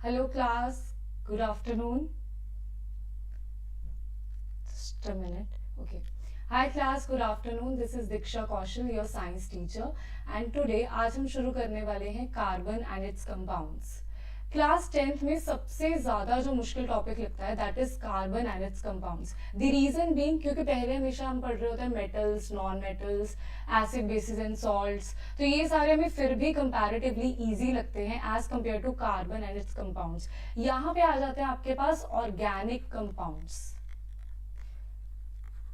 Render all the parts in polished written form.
Hello class, good afternoon. Just a minute. Okay. Hi class, good afternoon. This is Diksha Kaushal, your science teacher. And today आज हम शुरू करने वाले हैं carbon and its compounds. Class 10th में सबसे ज्यादा जो मुश्किल टॉपिक लगता है that is carbon and its compounds. The reason being क्योंकि पहले हमेशा हम पढ़ रहे होते हैं metals, non metals, acid, bases and salts. तो ये सारे हमें फिर भी कंपैरेटिवली इजी लगते हैं as compare to carbon and its compounds. यहाँ पे आ जाते हैं आपके पास organic compounds.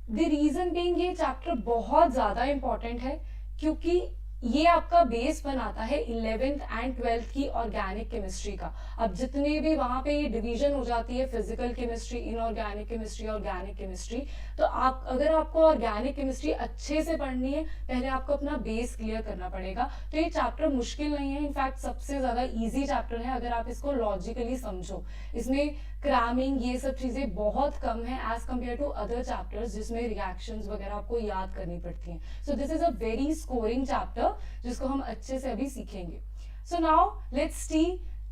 The reason being ये चैप्टर बहुत ज्यादा इंपॉर्टेंट है क्योंकि ये आपका बेस बनाता है 11th एंड 12th की ऑर्गेनिक केमिस्ट्री का. अब जितने भी वहां पे ये डिवीजन हो जाती है physical chemistry, inorganic chemistry, organic chemistry, तो आप अगर आपको ऑर्गेनिक केमिस्ट्री अच्छे से पढ़नी है पहले आपको अपना बेस क्लियर करना पड़ेगा. तो ये चैप्टर मुश्किल नहीं है, इनफैक्ट सबसे ज्यादा इजी चैप्टर है अगर आप इसको लॉजिकली समझो. इसमें क्रैमिंग ये सब चीजें बहुत कम है as compare to other chapters जिसमें रिएक्शंस वगैरह आपको याद करनी पड़ती हैं. So this is a very scoring chapter जिसको हम अच्छे से अभी सीखेंगे. सो नाउ लेट्स सी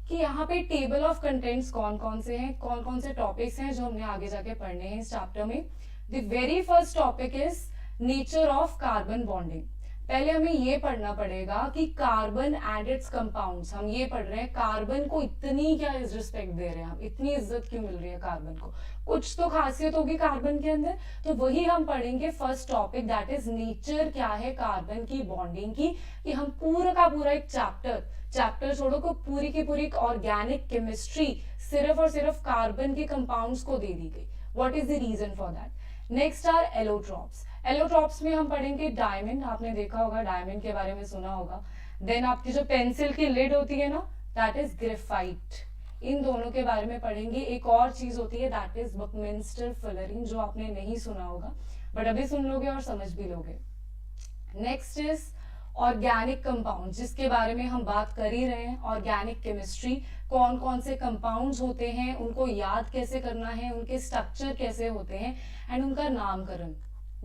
कि यहाँ पे टेबल ऑफ कंटेंट्स कौन कौन से हैं, कौन कौन से टॉपिक्स हैं जो हमने आगे जाके पढ़ने हैं इस चैप्टर में. The very first topic is nature of carbon bonding. पहले हमें ये पढ़ना पड़ेगा कि कार्बन एंड इट्स कंपाउंड्स. हम ये पढ़ रहे हैं कार्बन को इतनी क्या रिस्पेक्ट दे रहे हैं, हम इतनी इज्जत क्यों मिल रही है कार्बन को, कुछ तो खासियत होगी कार्बन के अंदर. तो वही हम पढ़ेंगे first topic that is nature क्या है कार्बन की बॉन्डिंग की. कि हम पूरा का पूरा एक चैप्टर छोड़ो को पूरी की पूरी ऑर्गेनिक केमिस्ट्री सिर्फ और सिर्फ कार्बन के कंपाउंड्स को दे दी गई. What is the reason for that. Next are allotropes. Allotropes में हम पढ़ेंगे डायमंड. आपने देखा होगा, डायमंड के बारे में सुना होगा. देन आपकी जो पेंसिल की लिड होती है ना दैट इज ग्रेफाइट. इन दोनों के बारे में पढ़ेंगे. एक और चीज होती है दैट इज बकमिंस्टर फुलरिन जो आपने नहीं सुना होगा बट अभी सुन लोगे और समझ भी लोगे. नेक्स्ट इज ऑर्गेनिक कंपाउंड जिसके बारे में हम बात कर ही रहे हैं. ऑर्गेनिक केमिस्ट्री, कौन कौन से कंपाउंड्स होते हैं, उनको याद कैसे करना है, उनके स्ट्रक्चर कैसे होते हैं एंड उनका नामकरण,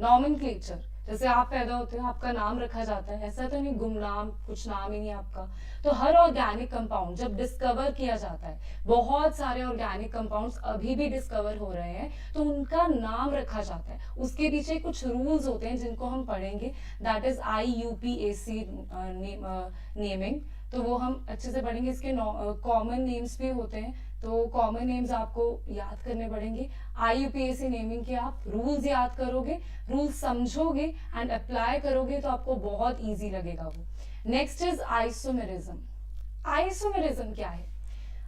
नॉमेनक्लेचर. जैसे आप पैदा होते हो आपका नाम रखा जाता है, ऐसा तो नहीं गुमनाम कुछ नाम ही नहीं आपका. तो हर ऑर्गेनिक कंपाउंड जब डिस्कवर किया जाता है, बहुत सारे ऑर्गेनिक कंपाउंड्स अभी भी डिस्कवर हो रहे हैं, तो उनका नाम रखा जाता है. उसके पीछे कुछ रूल्स होते हैं जिनको हम पढ़ेंगे दैट इज IUPAC नेमिंग. तो वो हम अच्छे से पढ़ेंगे. इसके कॉमन नेम्स भी होते हैं तो कॉमन नेम्स आपको याद करने पड़ेंगे. IUPAC नेमिंग के आप रूल्स याद करोगे, रूल्स समझोगे एंड अप्लाई करोगे तो आपको बहुत इजी लगेगा वो. Next is isomerism. आइसोमेरिज्म क्या है.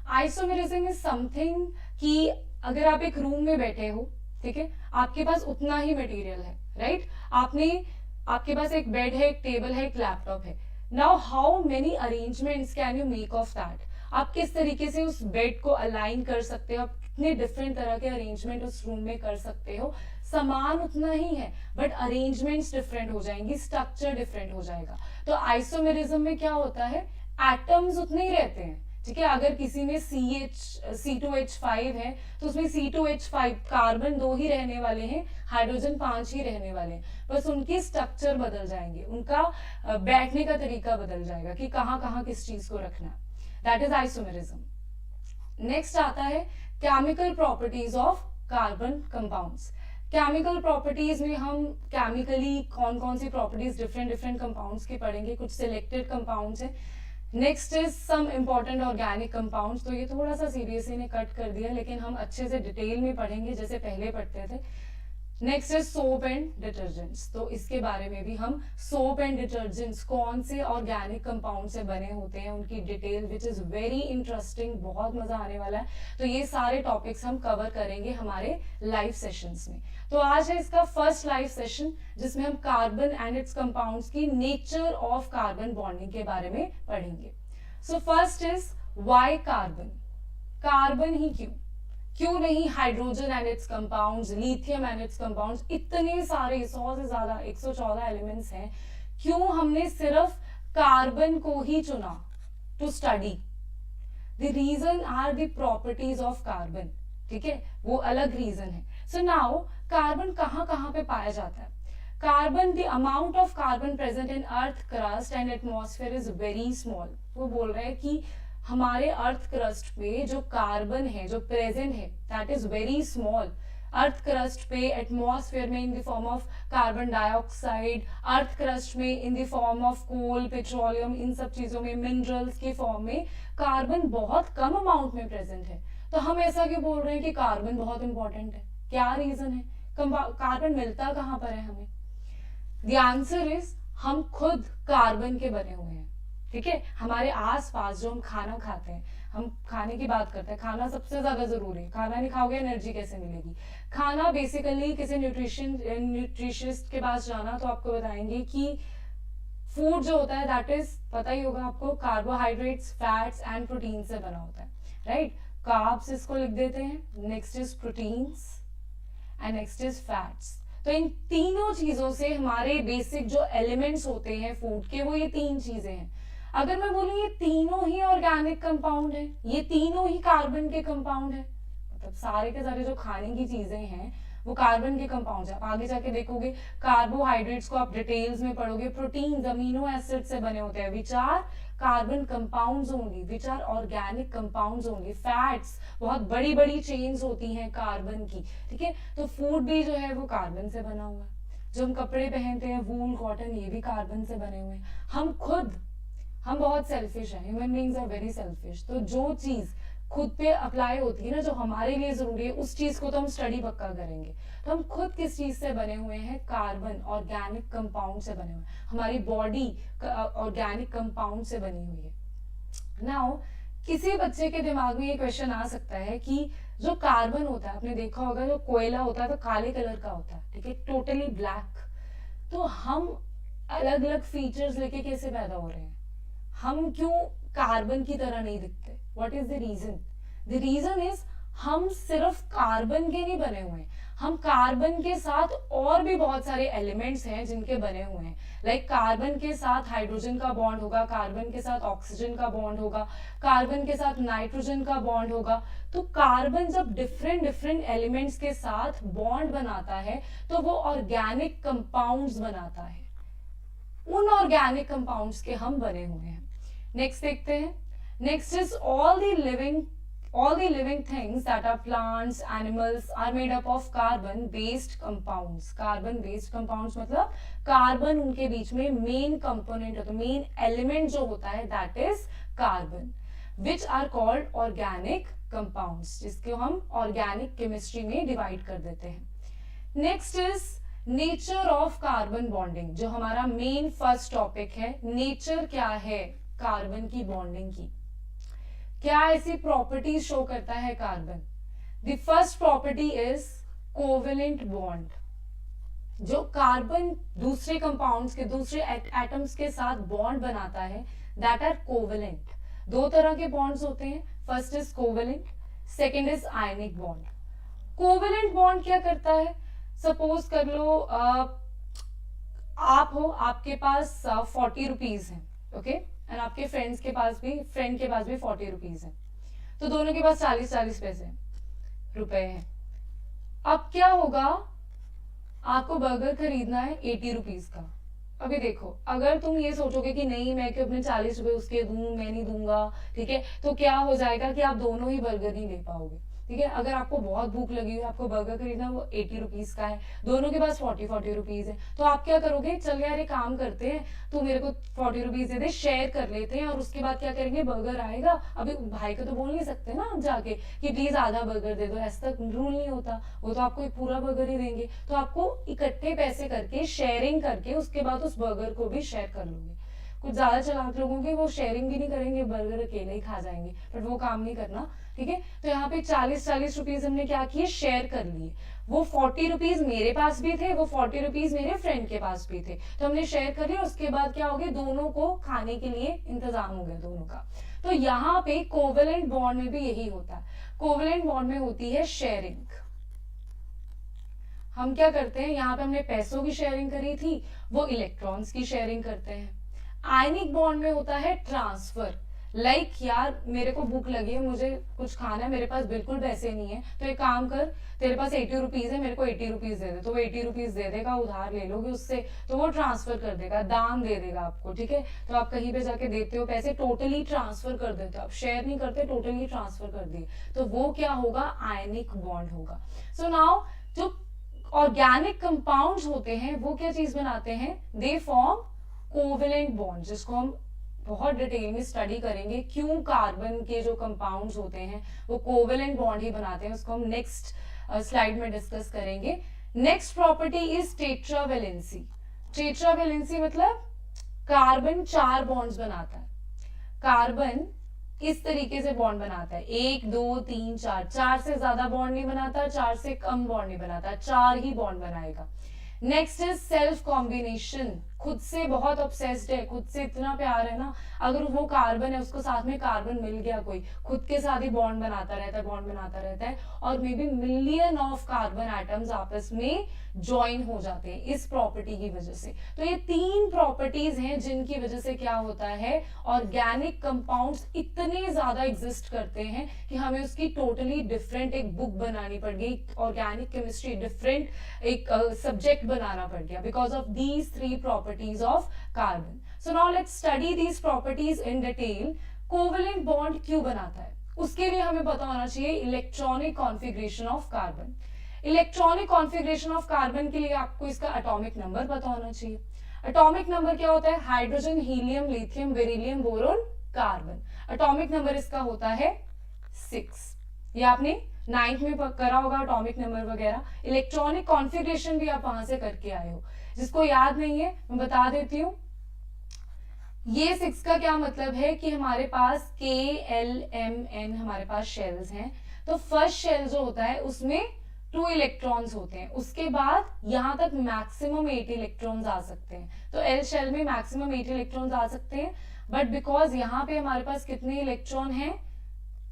आइसोमेरिज्म इज समथिंग कि अगर आप एक रूम में बैठे हो, ठीक है, आपके पास उतना ही मटेरियल है, राइट. आपके पास एक बेड है, एक टेबल है, एक लैपटॉप है. Now how many arrangements can you make of that. आप किस तरीके से उस बेड को अलाइन कर सकते हो, आप कितने डिफरेंट तरह के अरेंजमेंट उस रूम में कर सकते हो. सामान उतना ही है बट अरेंजमेंट्स डिफरेंट हो जाएंगी, स्ट्रक्चर डिफरेंट हो जाएगा. तो आइसोमेरिज्म में क्या होता है, एटम्स उतने ही रहते हैं, ठीक है. अगर किसी में C2H5 है तो उसमें C2H5 कार्बन 2 ही रहने वाले हैं, हाइड्रोजन 5 ही रहने वाले हैं. बस उनके स्ट्रक्चर बदल जाएंगे, उनका बैठने का तरीका बदल जाएगा कि कहाँ कहाँ किस चीज को रखना है. That is isomerism. नेक्स्ट आता है chemical properties of carbon compounds. Chemical properties में हम केमिकली कौन कौन सी प्रॉपर्टीज डिफरेंट डिफरेंट कंपाउंड्स की पढ़ेंगे. कुछ सिलेक्टेड कंपाउंड्स है. Next is some important organic compounds. तो ये थोड़ा सा सीबीएसई ने कट कर दिया लेकिन हम अच्छे से डिटेल में पढ़ेंगे जैसे पहले पढ़ते थे. Next is soap and detergents. तो इसके बारे में भी हम सोप एंड डिटर्जेंट्स कौन से ऑर्गेनिक कंपाउंड से बने होते हैं उनकी detail which is very interesting, बहुत मजा आने वाला है. तो ये सारे टॉपिक्स हम कवर करेंगे हमारे लाइव सेशंस में. तो आज है इसका फर्स्ट लाइव सेशन जिसमें हम कार्बन एंड इट्स कंपाउंड्स की नेचर ऑफ कार्बन बॉन्डिंग के बारे में पढ़ेंगे. So first is why carbon. Carbon ही क्यों नहीं hydrogen and its compounds, lithium and its compounds. इतने सारे 100 से ज्यादा 114 एलिमेंट्स हैं, क्यों हमने सिर्फ कार्बन को ही चुना to study. The reason are the properties of carbon, ठीक है, वो अलग रीजन है. सो नाउ कार्बन कहाँ कहाँ पे पाया जाता है. Carbon, the amount of carbon present in earth crust and atmosphere is very small. वो बोल रहे हैं कि हमारे अर्थ क्रस्ट पे जो कार्बन है जो प्रेजेंट है that is very small. Earth crust पे एटमॉस्फेयर में in the form of carbon dioxide, earth crust में in the form of coal, petroleum, इन सब चीजों में मिनरल्स के फॉर्म में कार्बन बहुत कम अमाउंट में प्रेजेंट है। तो हम ऐसा क्यों बोल रहे हैं कि कार्बन बहुत इंपॉर्टेंट है? क्या रीजन है? कार्बन मिलता कहाँ पर है हमें? द आंसर इज हम खुद कार्बन के बने हुए हैं। ठीक है, हमारे आसपास जो हम खाना खाते हैं, हम खाने की बात करते हैं, खाना सबसे ज्यादा जरूरी है। खाना नहीं खाओगे एनर्जी कैसे मिलेगी? खाना बेसिकली किसी न्यूट्रिशियस्ट के पास जाना तो आपको बताएंगे कि फूड जो होता है दैट इज, पता ही होगा आपको, कार्बोहाइड्रेट्स, फैट्स एंड प्रोटीन से बना होता है, राइट? कार्ब्स इसको लिख देते हैं, next is proteins and next is fats. तो इन तीनों चीजों से हमारे बेसिक जो एलिमेंट्स होते हैं फूड के, वो ये तीन चीजें हैं। अगर मैं बोलूं ये तीनों ही ऑर्गेनिक कंपाउंड है, ये तीनों ही कार्बन के कंपाउंड है, मतलब सारे के सारे जो खाने की चीजें हैं वो कार्बन के कंपाउंड है। आप आगे जाके देखोगे कार्बोहाइड्रेट्स को आप डिटेल्स में पढ़ोगे, प्रोटीन अमीनो एसिड से बने होते हैं, which are carbon compounds only, which are organic compounds only. Fats, बहुत बड़ी बड़ी चेन्स होती हैं कार्बन की, ठीक है? तो फूड भी जो है वो कार्बन से बना हुआ है। जो हम कपड़े पहनते हैं, वूल, कॉटन, ये भी कार्बन से बने हुए हैं। हम बहुत सेल्फिश हैं, human beings are very selfish. तो जो चीज खुद पे अप्लाई होती है ना, जो हमारे लिए जरूरी है, उस चीज को तो हम स्टडी पक्का करेंगे। तो हम खुद किस चीज से बने हुए हैं? कार्बन, ऑर्गेनिक कंपाउंड से बने हुए हैं। हमारी बॉडी ऑर्गेनिक कंपाउंड से बनी हुई है। नाउ किसी बच्चे के दिमाग में ये क्वेश्चन आ सकता है कि जो कार्बन होता है, आपने देखा होगा जो कोयला होता है तो काले कलर का होता है, ठीक है, टोटली ब्लैक। तो हम अलग अलग फीचर्स लेके कैसे पैदा हो रहे हैं? हम क्यों कार्बन की तरह नहीं दिखते? What is the reason? The reason is हम सिर्फ कार्बन के नहीं बने हुए हैं, हम कार्बन के साथ और भी बहुत सारे एलिमेंट्स हैं जिनके बने हुए हैं। लाइक कार्बन के साथ हाइड्रोजन का बॉन्ड होगा, कार्बन के साथ ऑक्सीजन का बॉन्ड होगा, कार्बन के साथ नाइट्रोजन का बॉन्ड होगा। तो कार्बन जब डिफरेंट डिफरेंट एलिमेंट्स के साथ बॉन्ड बनाता है तो वो ऑर्गेनिक कंपाउंड्स बनाता है। उन ऑर्गेनिक कंपाउंड्स के हम बने हुए हैं। नेक्स्ट देखते हैं। Next is all the living things that are plants, animals are made up of carbon based compounds. Carbon based compounds मतलब कार्बन उनके बीच में मेन कंपोनेंट होता है, मेन एलिमेंट जो होता है that is carbon, which are called organic compounds, जिसको हम ऑर्गेनिक केमिस्ट्री में डिवाइड कर देते हैं। Next is nature of carbon bonding, जो हमारा मेन फर्स्ट टॉपिक है। नेचर क्या है कार्बन की बॉन्डिंग की? क्या ऐसी प्रॉपर्टीज शो करता है carbon? The first property is covalent bond. जो कार्बन दूसरे कंपाउंड्स के, दूसरे एटम्स के साथ बॉन्ड बनाता है दैट आर कोवेलेंट। दो तरह के बॉन्ड्स होते हैं, first is covalent, second is ionic bond. Covalent bond क्या करता है? सपोज कर लो आप हो, आपके पास 40 रुपीज है, ओके, और आपके फ्रेंड के पास भी 40 रुपीज है, तो दोनों के पास 40 पैसे रुपए हैं। अब क्या होगा? आपको बर्गर खरीदना है 80 रुपीज का। अभी देखो, अगर तुम ये सोचोगे कि नहीं मैं क्यों अपने 40 रुपए उसके दूं, मैं नहीं दूंगा, ठीक है, तो क्या हो जाएगा कि आप दोनों ही बर्गर नहीं ले पाओगे, ठीक है? अगर आपको बहुत भूख लगी है, आपको बर्गर खरीदना, वो 80 रुपीज का है, दोनों के पास 40 रुपीज है, तो आप क्या करोगे? चल यार एक काम करते हैं, तू मेरे को 40 रुपीज दे दे, शेयर कर लेते हैं, और उसके बाद क्या करेंगे? बर्गर आएगा। अभी भाई को तो बोल नहीं सकते ना आप जाके कि प्लीज आधा बर्गर दे दो, ऐसा रूल नहीं होता, वो तो आपको एक पूरा बर्गर ही देंगे। तो आपको इकट्ठे पैसे करके, शेयरिंग करके, उसके बाद उस बर्गर को भी शेयर कर लोगे। कुछ ज्यादा चालाक लोग होंगे, वो शेयरिंग भी नहीं करेंगे, बर्गर अकेले ही खा जाएंगे, बट वो काम नहीं करना, ठीक है? तो यहाँ पे 40 रुपीज हमने क्या किए? शेयर कर लिए। वो 40 रुपीज मेरे पास भी थे, वो 40 रुपीज मेरे फ्रेंड के पास भी थे, तो हमने शेयर कर लिया। उसके बाद क्या हो गया? दोनों को खाने के लिए इंतजाम हो गया दोनों का। तो यहाँ पे कोवेलेंट बॉन्ड में भी यही होता है। कोवेलेंट बॉन्ड में होती है शेयरिंग। हम क्या करते हैं? यहाँ पे हमने पैसों की शेयरिंग करी थी, वो इलेक्ट्रॉन्स की शेयरिंग करते हैं। आयनिक बॉन्ड में होता है ट्रांसफर। लाइक यार मेरे को भूख लगी है, मुझे कुछ खाना है, मेरे पास बिल्कुल पैसे नहीं है, तो एक काम कर, तेरे पास 80 रुपीज है, मेरे को 80 रुपीज दे दे, तो वो 80 रुपीज दे देगा, उधार ले लोगे उससे, तो वो ट्रांसफर कर देगा, दान दे देगा आपको, ठीक है। तो आप कहीं पे जाके देते हो पैसे, टोटली ट्रांसफर कर देते हो, आप शेयर नहीं करते, टोटली ट्रांसफर कर दिए, तो वो क्या होगा, आयनिक बॉन्ड होगा। सो नाउ जो ऑर्गेनिक कंपाउंड्स होते हैं वो क्या चीज बनाते हैं, दे फॉर्म कोवेलेंट बॉन्ड, जिसको हम बहुत डिटेल में स्टडी करेंगे, क्यों कार्बन के जो कंपाउंड्स होते हैं वो कोवेलेंट बॉन्ड ही बनाते हैं, उसको हम नेक्स्ट स्लाइड में डिस्कस करेंगे। Next property is tetravalency. Tetravalency मतलब कार्बन 4 बॉन्ड्स बनाता है, कार्बन इस तरीके से बॉन्ड बनाता है, 1 2 3 4, 4 से ज्यादा बॉन्ड नहीं बनाता, 4 से कम बॉन्ड नहीं बनाता, 4 ही बॉन्ड बनाएगा। नेक्स्ट इज सेल्फ कॉम्बिनेशन, खुद से बहुत ऑब्सेस्ड है, खुद से इतना प्यार है ना, अगर वो कार्बन है उसको साथ में कार्बन मिल गया कोई, खुद के साथ ही बॉन्ड बनाता रहता है, बॉन्ड बनाता रहता है, और may be million of carbon atoms आपस में ज्वाइन हो जाते हैं इस प्रॉपर्टी की वजह से। तो ये 3 प्रॉपर्टीज हैं जिनकी वजह से क्या होता है, ऑर्गेनिक कंपाउंड्स इतने ज्यादा एग्जिस्ट करते हैं कि हमें उसकी टोटली डिफरेंट एक बुक बनानी पड़ गई, ऑर्गेनिक केमिस्ट्री डिफरेंट एक सब्जेक्ट बनाना पड़ गया, because of these 3 properties of carbon. So now let's study these properties in detail. Covalent bond क्यों बनाता है, उसके लिए हमें पता होना चाहिए electronic configuration of carbon. Electronic configuration of carbon के लिए आपको इसका एटॉमिक नंबर पता होना चाहिए। एटॉमिक नंबर क्या होता है, hydrogen, helium, lithium, beryllium, boron, carbon. Atomic number इसका होता है 6। ये आपने 9th में करा होगा एटॉमिक नंबर वगैरह। इलेक्ट्रॉनिक कॉन्फ़िगरेशन भी आप वहां से करके आए हो, जिसको याद नहीं है मैं बता देती हूँ। ये 6 का क्या मतलब है कि हमारे पास KLMN हमारे पास शेल्स हैं, तो फर्स्ट शेल जो होता है उसमें 2 इलेक्ट्रॉन्स होते हैं, उसके बाद यहां तक मैक्सिमम 8 इलेक्ट्रॉन्स आ सकते हैं, तो L शेल में मैक्सिमम 8 इलेक्ट्रॉन्स आ सकते हैं। बट बिकॉज यहाँ पे हमारे पास कितने इलेक्ट्रॉन हैं,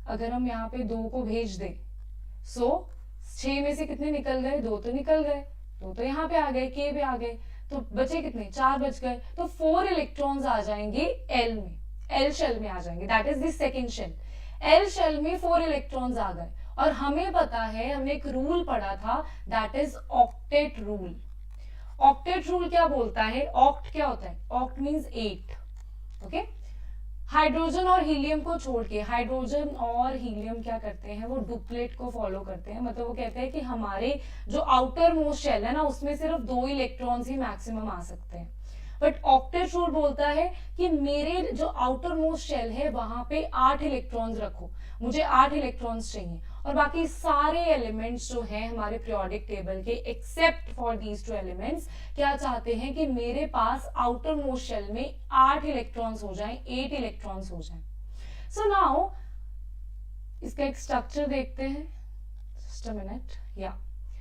अगर हम यहाँ पे 2 को भेज दें, सो 6 में से कितने निकल गए, 2 तो निकल गए, 2 तो यहाँ पे आ गए, K पे आ गए, तो बचे कितने, 4 बच गए, तो 4 इलेक्ट्रॉन्स आ जाएंगे L में, L शेल में आ जाएंगे, that is the second shell. L shell में 4 इलेक्ट्रॉन्स आ गए, और हमें पता है, हमने एक रूल पढ़ा था, that is octet rule. Octet rule क्या बोलता है, ऑक्ट क्या होता है, ऑक्ट मींस 8, ओके। हाइड्रोजन और हीलियम को छोड़ के, हाइड्रोजन और हीलियम क्या करते हैं, वो डुप्लेट को फॉलो करते हैं, मतलब वो कहते हैं कि हमारे जो आउटर मोस्ट शेल है ना, उसमें सिर्फ 2 इलेक्ट्रॉन्स ही मैक्सिमम आ सकते हैं। बट ऑक्टेट रूल बोलता है कि मेरे जो आउटर मोस्ट शेल है वहां पे 8 इलेक्ट्रॉन्स रखो, मुझे 8 इलेक्ट्रॉन्स चाहिए, और बाकी सारे एलिमेंट्स जो हैं हमारे पीरियोडिक टेबल के, एक्सेप्ट फॉर दीज 2 एलिमेंट्स, क्या चाहते हैं कि मेरे पास आउटर मोस्ट शेल में 8 इलेक्ट्रॉन्स हो जाएं, 8 इलेक्ट्रॉन्स हो जाएं। सो नाउ इसका एक स्ट्रक्चर देखते हैं, जस्ट अ मिनट, या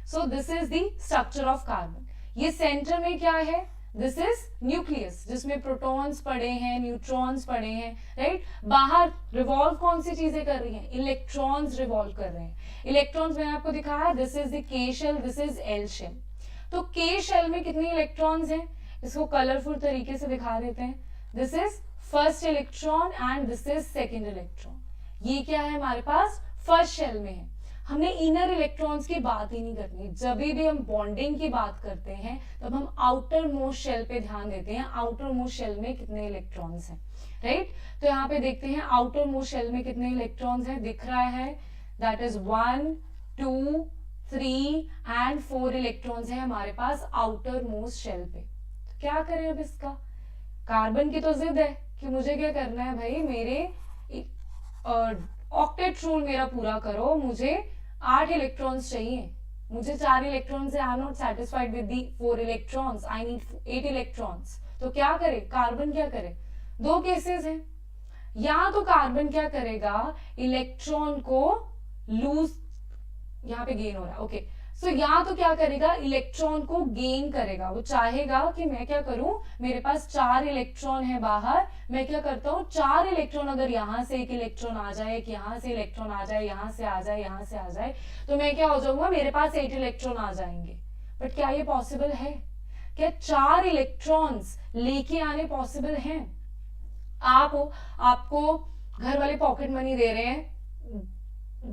सो this is the structure of carbon. ये सेंटर में क्या है, दिस इज न्यूक्लियस, जिसमें प्रोटॉन्स पड़े हैं, न्यूट्रॉन्स पड़े हैं, राइट। बाहर रिवॉल्व कौन सी चीजें कर रही हैं, इलेक्ट्रॉन्स रिवॉल्व कर रहे हैं। इलेक्ट्रॉन्स मैंने आपको दिखाया, this is the K shell, this is L shell. तो K शेल में कितने इलेक्ट्रॉन्स हैं, इसको कलरफुल तरीके से दिखा देते हैं, this is first electron and this is second electron. ये क्या है, हमारे पास फर्स्ट शेल में है। हमने इनर इलेक्ट्रॉन्स की बात ही नहीं करनी, जब भी हम बॉन्डिंग की बात करते हैं तब हम आउटर मोस्ट शेल पे ध्यान देते हैं, आउटर मोस्ट शेल में कितने इलेक्ट्रॉन्स हैं, राइट। तो यहाँ पे देखते हैं आउटर मोस्ट शेल में कितने इलेक्ट्रॉन्स हैं, दिख रहा है, दैट इज 1 2 3 एंड 4 इलेक्ट्रॉन्स है हमारे पास आउटर मोस्ट शेल पे। तो क्या करें अब इसका, कार्बन की तो जिद है कि मुझे क्या करना है भाई, मेरे ऑक्टेट रूल मेरा पूरा करो, मुझे 8 इलेक्ट्रॉन्स चाहिए, मुझे 4 इलेक्ट्रॉन से I am not satisfied with the 4 electrons, I need 8 electrons. तो क्या करे कार्बन, क्या करे, 2 केसेस हैं, या तो कार्बन क्या करेगा, इलेक्ट्रॉन को लूज, यहाँ पे गेन हो रहा है, ओके, सो या तो क्या करेगा, इलेक्ट्रॉन को गेन करेगा, वो चाहेगा कि मैं क्या करूं, मेरे पास 4 इलेक्ट्रॉन है बाहर, मैं क्या करता हूं, 4 इलेक्ट्रॉन अगर यहां से एक इलेक्ट्रॉन आ जाए, कि यहां से इलेक्ट्रॉन आ जाए, यहां से आ जाए, यहां से आ जाए, तो मैं क्या हो जाऊंगा, मेरे पास 8 इलेक्ट्रॉन आ जाएंगे। बट क्या ये पॉसिबल है, क्या 4 इलेक्ट्रॉन्स लेके आने पॉसिबल हैं? आपको घर वाले पॉकेट मनी दे रहे हैं,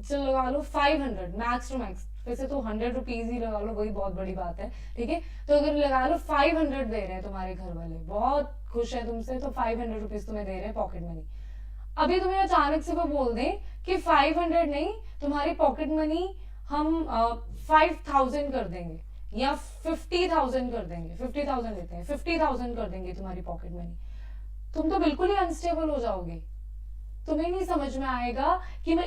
चलो लगा लो 500 मैक्स टू मैक्स, वैसे तो 100 रुपीज ही लगा लो, वही बहुत बड़ी बात है, ठीक है। तो अगर लगा लो 500 दे रहे हैं तुम्हारे घर वाले, बहुत खुश है तुमसे, तो 500 रुपीज तुम्हें दे रहे हैं पॉकेट मनी। अभी तुम्हें अचानक से वो बोल दें कि 500 नहीं, तुम्हारी पॉकेट मनी हम 5000 कर देंगे या 50,000 कर देंगे, 50,000 लेते हैं, 50,000 कर देंगे तुम्हारी पॉकेट मनी, तुम तो बिल्कुल ही अनस्टेबल हो जाओगे। तुम्हें नहीं समझ में आएगा कि मैं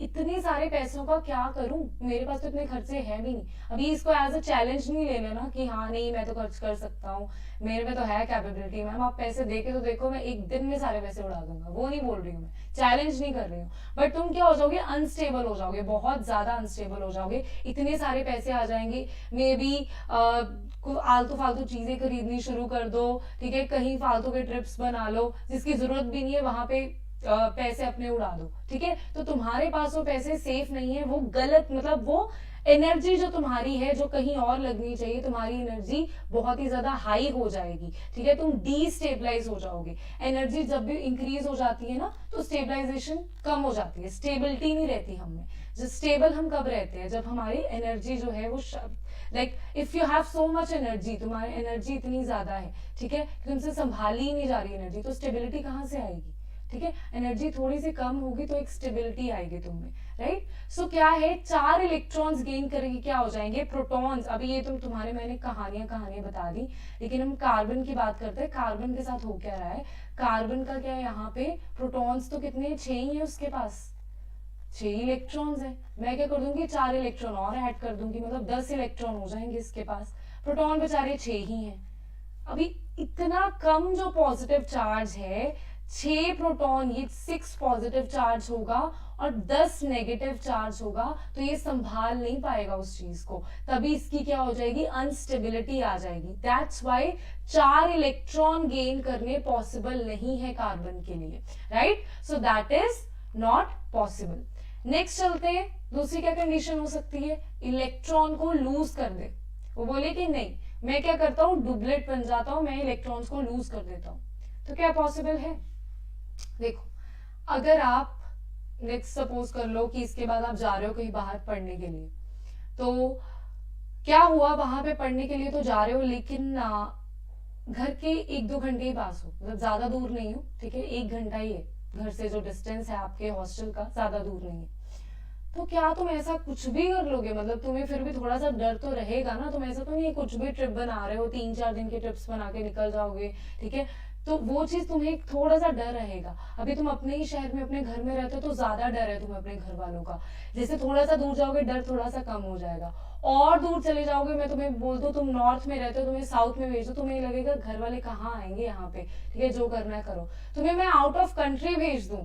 इतनी सारे पैसों का क्या करूं, मेरे पास तो इतने खर्चे हैं भी नहीं। अभी इसको एज अ चैलेंज नहीं ले लेना कि हाँ नहीं मैं तो खर्च कर सकता हूँ, मेरे में तो है कैपेबिलिटी, मैम आप पैसे दे के तो देखो, मैं एक दिन में सारे पैसे उड़ा दूंगा, वो नहीं बोल रही हूँ, मैं चैलेंज नहीं कर रही हूँ। बट तुम क्या हो जाओगे, अनस्टेबल हो जाओगे, बहुत ज्यादा अनस्टेबल हो जाओगे, इतने सारे पैसे आ जाएंगे, मे बी आलतू फालतू चीजें खरीदनी शुरू कर दो, ठीक है, कहीं फालतू के ट्रिप्स बना लो जिसकी जरूरत भी नहीं है, वहां पे पैसे अपने उड़ा दो, ठीक है। तो तुम्हारे पास वो पैसे सेफ नहीं है, वो गलत, मतलब वो एनर्जी जो तुम्हारी है जो कहीं और लगनी चाहिए, तुम्हारी एनर्जी बहुत ही ज्यादा हाई हो जाएगी, ठीक है, तुम डीस्टेबलाइज हो जाओगे। एनर्जी जब भी इंक्रीज हो जाती है ना, तो स्टेबलाइजेशन कम हो जाती है, स्टेबिलिटी नहीं रहती हम में। जो स्टेबल हम कब रहते हैं, जब हमारी एनर्जी जो है वो like if you have so much energy, तुम्हारी एनर्जी इतनी ज्यादा है, ठीक है, तुमसे संभाली ही नहीं जा रही एनर्जी, तो स्टेबिलिटी कहाँ से आएगी, ठीक है। एनर्जी थोड़ी सी कम होगी तो एक स्टेबिलिटी आएगी तुम्हें, राइट। सो क्या है, 4 इलेक्ट्रॉन्स गेन करेंगे, क्या हो जाएंगे, प्रोटॉन्स। अभी ये तो तुम्हारे मैंने कहानियां बता दी, लेकिन हम कार्बन की बात करते हैं, कार्बन के साथ हो क्या रहा है, कार्बन का क्या है यहाँ पे, प्रोटॉन्स तो कितने 6 ही है उसके पास, 6 इलेक्ट्रॉन्स है, मैं क्या कर दूंगी 4 इलेक्ट्रॉन और ऐड कर दूंगी, मतलब 10 इलेक्ट्रॉन हो जाएंगे इसके पास, प्रोटॉन बेचारे 6 ही हैं। अभी इतना कम जो पॉजिटिव चार्ज है, 6 प्रोटॉन, ये 6 पॉजिटिव चार्ज होगा और 10 नेगेटिव चार्ज होगा, तो ये संभाल नहीं पाएगा उस चीज को, तभी इसकी क्या हो जाएगी, अनस्टेबिलिटी आ जाएगी। दैट्स वाई 4 इलेक्ट्रॉन गेन करने पॉसिबल नहीं है कार्बन के लिए, right. So that is not possible. Next चलते हैं, दूसरी क्या कंडीशन हो सकती है, इलेक्ट्रॉन को लूज कर दे, वो बोले कि नहीं मैं क्या करता हूं, डुबलेट बन जाता हूं, मैं इलेक्ट्रॉन्स को लूज कर देता हूं, तो क्या पॉसिबल है। देखो, अगर आप नेक्स्ट सपोज कर लो कि इसके बाद आप जा रहे हो कहीं बाहर पढ़ने के लिए, तो क्या हुआ, वहां पे पढ़ने के लिए तो जा रहे हो, लेकिन घर के 1-2 घंटे ही पास हो, मतलब ज्यादा दूर नहीं हो, ठीक है, 1 घंटा ही है घर से जो डिस्टेंस है आपके हॉस्टल का, ज्यादा दूर नहीं है। तो क्या तुम ऐसा कुछ भी कर लोगे, मतलब तुम्हें फिर भी थोड़ा सा डर तो रहेगा ना, तुम ऐसा तो नहीं कुछ भी ट्रिप बना रहे हो, 3-4 दिन के ट्रिप्स बना के निकल जाओगे, ठीक है, तो वो चीज तुम्हें थोड़ा सा डर रहेगा। अभी तुम अपने ही शहर में अपने घर में रहते हो तो ज्यादा डर है तुम्हें अपने घर वालों का, जैसे थोड़ा सा दूर जाओगे डर थोड़ा सा कम हो जाएगा, और दूर चले जाओगे, मैं तुम्हें बोल दूं तुम नॉर्थ में रहते हो, तुम्हें साउथ में भेज दो, तुम्हें लगेगा घर वाले कहाँ आएंगे यहाँ पे, ठीक है, जो करना है करो। तुम्हें मैं आउट ऑफ कंट्री भेज दूं,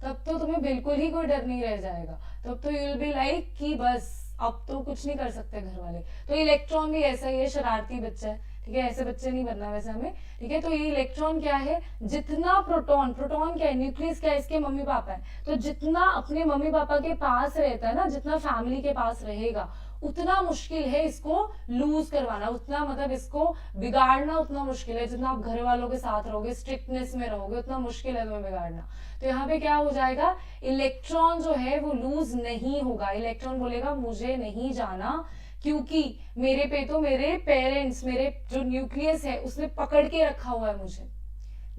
तब तो तुम्हें बिल्कुल ही कोई डर नहीं रह जाएगा, तब तो यू विल बी लाइक कि बस अब तो कुछ नहीं कर सकते घर वाले। तो इलेक्ट्रॉन भी ऐसा ही है, शरारती बच्चा है, ठीक है, ऐसे बच्चे नहीं बनना वैसे हमें, ठीक है। तो ये इलेक्ट्रॉन क्या है, जितना प्रोटॉन, प्रोटॉन क्या है, न्यूक्लियस क्या है, इसके मम्मी पापा है, तो जितना अपने मम्मी पापा के पास रहता है ना, जितना फैमिली के पास रहेगा, उतना मुश्किल है इसको लूज करवाना, उतना मतलब इसको बिगाड़ना उतना मुश्किल है, जितना आप घर वालों के साथ रहोगे, स्ट्रिक्टनेस में रहोगे, उतना मुश्किल है तुम्हें बिगाड़ना। तो यहाँ पे क्या हो जाएगा, इलेक्ट्रॉन जो है वो लूज नहीं होगा, इलेक्ट्रॉन बोलेगा मुझे नहीं जाना, क्योंकि मेरे पे तो मेरे पेरेंट्स, मेरे जो न्यूक्लियस है उसने पकड़ के रखा हुआ है मुझे।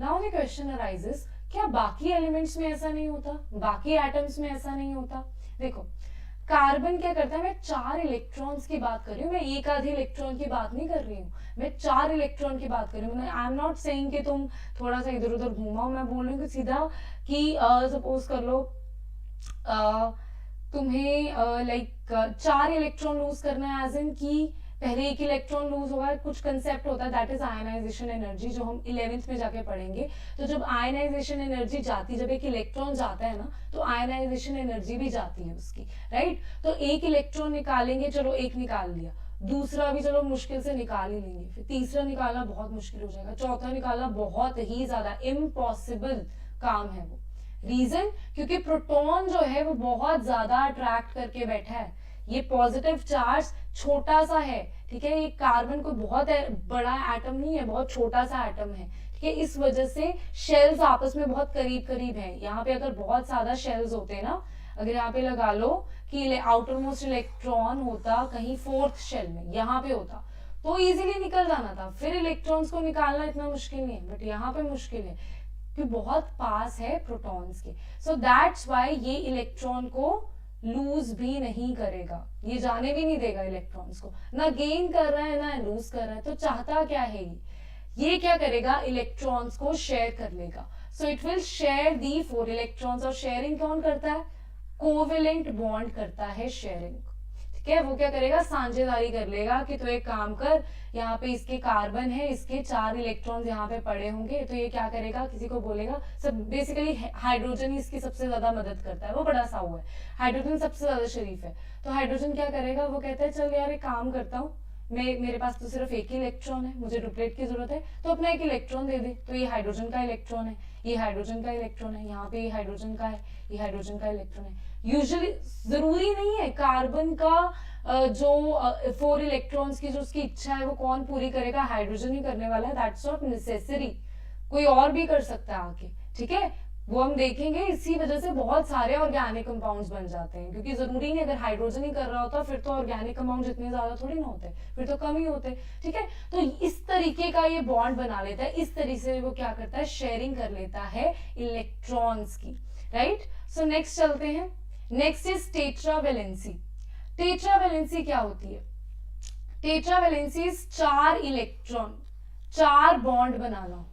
नाउ द क्वेश्चन अराइजेस, क्या बाकी एलिमेंट्स में ऐसा नहीं होता, बाकी एटम्स में ऐसा नहीं होता। देखो, कार्बन क्या करता है, मैं 4 इलेक्ट्रॉन्स की बात कर रही हूँ, मैं एक आधे इलेक्ट्रॉन की बात नहीं कर रही हूँ, मैं 4 इलेक्ट्रॉन की बात कर रही हूँ। आई एम नॉट सेइंग कि तुम थोड़ा सा इधर उधर घूमाओ, मैं बोल रही हूँ कि सीधा कि सपोज कर लो तुम्हें लाइक 4 इलेक्ट्रॉन लूज करना है, एज इन की पहले एक इलेक्ट्रॉन लूज होगा, कुछ कंसेप्ट होता है दैट इज आयनाइजेशन एनर्जी, जो हम 11th में जाके पढ़ेंगे। तो जब आयनाइजेशन एनर्जी जाती, जब एक इलेक्ट्रॉन जाता है ना, तो आयनाइजेशन एनर्जी भी जाती है उसकी, राइट। तो एक इलेक्ट्रॉन निकालेंगे, चलो एक निकाल लिया, दूसरा भी चलो मुश्किल से निकाल ही लेंगे, फिर तीसरा निकालना बहुत मुश्किल हो जाएगा, चौथा निकालना बहुत ही ज्यादा इम्पॉसिबल काम है वो। रीजन, क्योंकि प्रोटॉन जो है वो बहुत ज्यादा अट्रैक्ट करके बैठा है, ये पॉजिटिव चार्ज छोटा सा है, ठीक है, ये कार्बन कोई बहुत बड़ा एटम नहीं है, बहुत छोटा सा एटम है, ठीक है, इस वजह से शेल्स आपस में बहुत करीब करीब है। यहाँ पे अगर बहुत ज्यादा शेल्स होते हैं ना, अगर यहाँ पे लगा लो कि आउटर मोस्ट इलेक्ट्रॉन होता कहीं फोर्थ शेल में, यहाँ पे होता तो इजीली निकल जाना था, फिर इलेक्ट्रॉन्स को निकालना इतना मुश्किल नहीं है, बट यहाँ पे मुश्किल है क्योंकि बहुत पास है प्रोटॉन्स के। सो दैट्स वाई ये इलेक्ट्रॉन को लूज भी नहीं करेगा, ये जाने भी नहीं देगा इलेक्ट्रॉन्स को, ना गेन कर रहा है ना लूज कर रहा है। तो चाहता क्या है ये क्या करेगा, इलेक्ट्रॉन्स को शेयर कर लेगा। So it will share the 4 electrons, और शेयरिंग कौन करता है, कोवेलेंट बॉन्ड करता है शेयरिंग, ठीक है। वो क्या करेगा, साझेदारी कर लेगा कि तो एक काम कर, यहाँ पे इसके कार्बन है, इसके 4 इलेक्ट्रॉन्स यहाँ पे पड़े होंगे, तो ये क्या करेगा, किसी को बोलेगा, सब बेसिकली हाइड्रोजन ही इसकी सबसे ज्यादा मदद करता है, वो बड़ा सा हुआ है, हाइड्रोजन सबसे ज्यादा शरीफ है। तो हाइड्रोजन क्या करेगा, वो कहता है चल यार एक काम करता हूँ, मेरे पास तो सिर्फ एक ही इलेक्ट्रॉन है, मुझे डुप्लेट की जरूरत है, तो अपना एक इलेक्ट्रॉन दे दे। तो ये हाइड्रोजन का इलेक्ट्रॉन है, ये हाइड्रोजन का इलेक्ट्रॉन है, यहाँ पे ये हाइड्रोजन का है, ये हाइड्रोजन का इलेक्ट्रॉन है। यूजुअली जरूरी नहीं है कार्बन का जो 4 इलेक्ट्रॉन्स की जो उसकी इच्छा है वो कौन पूरी करेगा, हाइड्रोजन ही करने वाला है, दैट्स नॉट नेसेसरी, कोई और भी कर सकता है आके, ठीक है, वो हम देखेंगे। इसी वजह से बहुत सारे ऑर्गेनिक कंपाउंड्स बन जाते हैं, क्योंकि जरूरी नहीं अगर हाइड्रोजन ही कर रहा होता फिर तो ऑर्गेनिक कंपाउंड इतने ज्यादा थोड़ी ना होते, फिर तो कम ही होते, ठीक है। तो इस तरीके का ये बॉन्ड बना लेता है, इस तरीके से वो क्या करता है, शेयरिंग कर लेता है इलेक्ट्रॉन्स की, राइट। सो नेक्स्ट चलते हैं, नेक्स्ट इज टेट्रावेलेंसी। टेट्रावेलेंसी क्या होती है, टेट्रावेलेंसी 4 इलेक्ट्रॉन 4 बॉन्ड बनाना।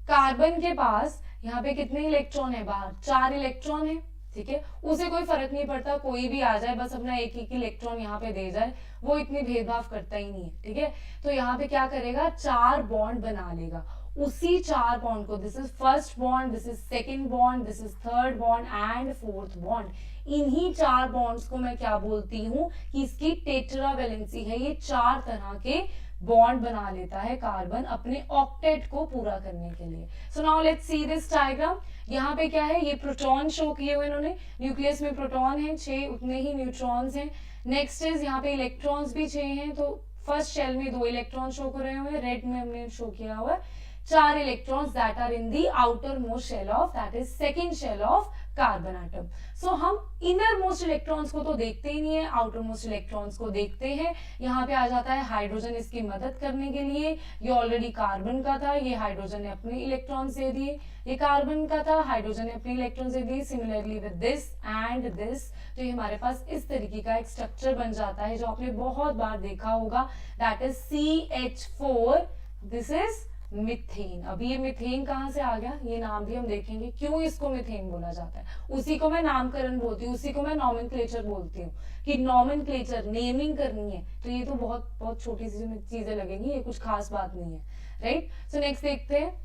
कार्बन के पास यहाँ पे कितने इलेक्ट्रॉन है, बाहर 4 इलेक्ट्रॉन है, ठीक है, उसे कोई फर्क नहीं पड़ता, कोई भी आ जाए बस अपना एक एक इलेक्ट्रॉन यहाँ पे दे जाए, वो इतनी भेदभाव करता ही नहीं है, ठीक है। तो यहाँ पे क्या करेगा, 4 बॉन्ड बना लेगा, उसी 4 बॉन्ड को, this is first bond, this is second bond, this is third bond and fourth bond, इन्हीं 4 बॉन्ड्स को मैं क्या बोलती हूँ कि इसकी टेट्रावेलेंसी है। ये 4 तरह के बॉन्ड बना लेता है कार्बन अपने ऑक्टेट को पूरा करने के लिए। So now let's see this diagram. यहाँ पे क्या है, ये प्रोटॉन शो किए हुए इन्होंने, न्यूक्लियस में प्रोटॉन है 6, उतने ही न्यूट्रॉन्स हैं। नेक्स्ट इज यहाँ पे इलेक्ट्रॉन्स भी 6 हैं, तो फर्स्ट शेल में 2 इलेक्ट्रॉन शो कर रहे हुए, रेड में हमने शो किया हुआ है 4 electrons that are in the outermost shell of, that is second shell of carbon atom. So हम इनर मोस्ट इलेक्ट्रॉन्स को तो देखते ही नहीं है, आउटर मोस्ट इलेक्ट्रॉन्स को देखते हैं। यहाँ पे आ जाता है हाइड्रोजन इसकी मदद करने के लिए, ये ऑलरेडी कार्बन का था, ये हाइड्रोजन ने अपने इलेक्ट्रॉन्स दे दिए, ये कार्बन का था, हाइड्रोजन ने अपने इलेक्ट्रॉन्स दे दिए, similarly with this and this. तो ये हमारे पास इस तरीके का एक स्ट्रक्चर बन जाता है जो आपने बहुत बार देखा होगा, that is CH4, this is methane. अभी ये मिथेन कहाँ से आ गया, ये नाम भी हम देखेंगे क्यों इसको मिथेन बोला जाता है, उसी को मैं नामकरण बोलती हूँ, उसी को मैं नॉमेनक्लेचर बोलती हूँ, कि नॉमेनक्लेचर नेमिंग करनी है। तो ये तो बहुत बहुत छोटी सी चीजें लगेंगी, ये कुछ खास बात नहीं है, राइट। सो नेक्स्ट देखते हैं,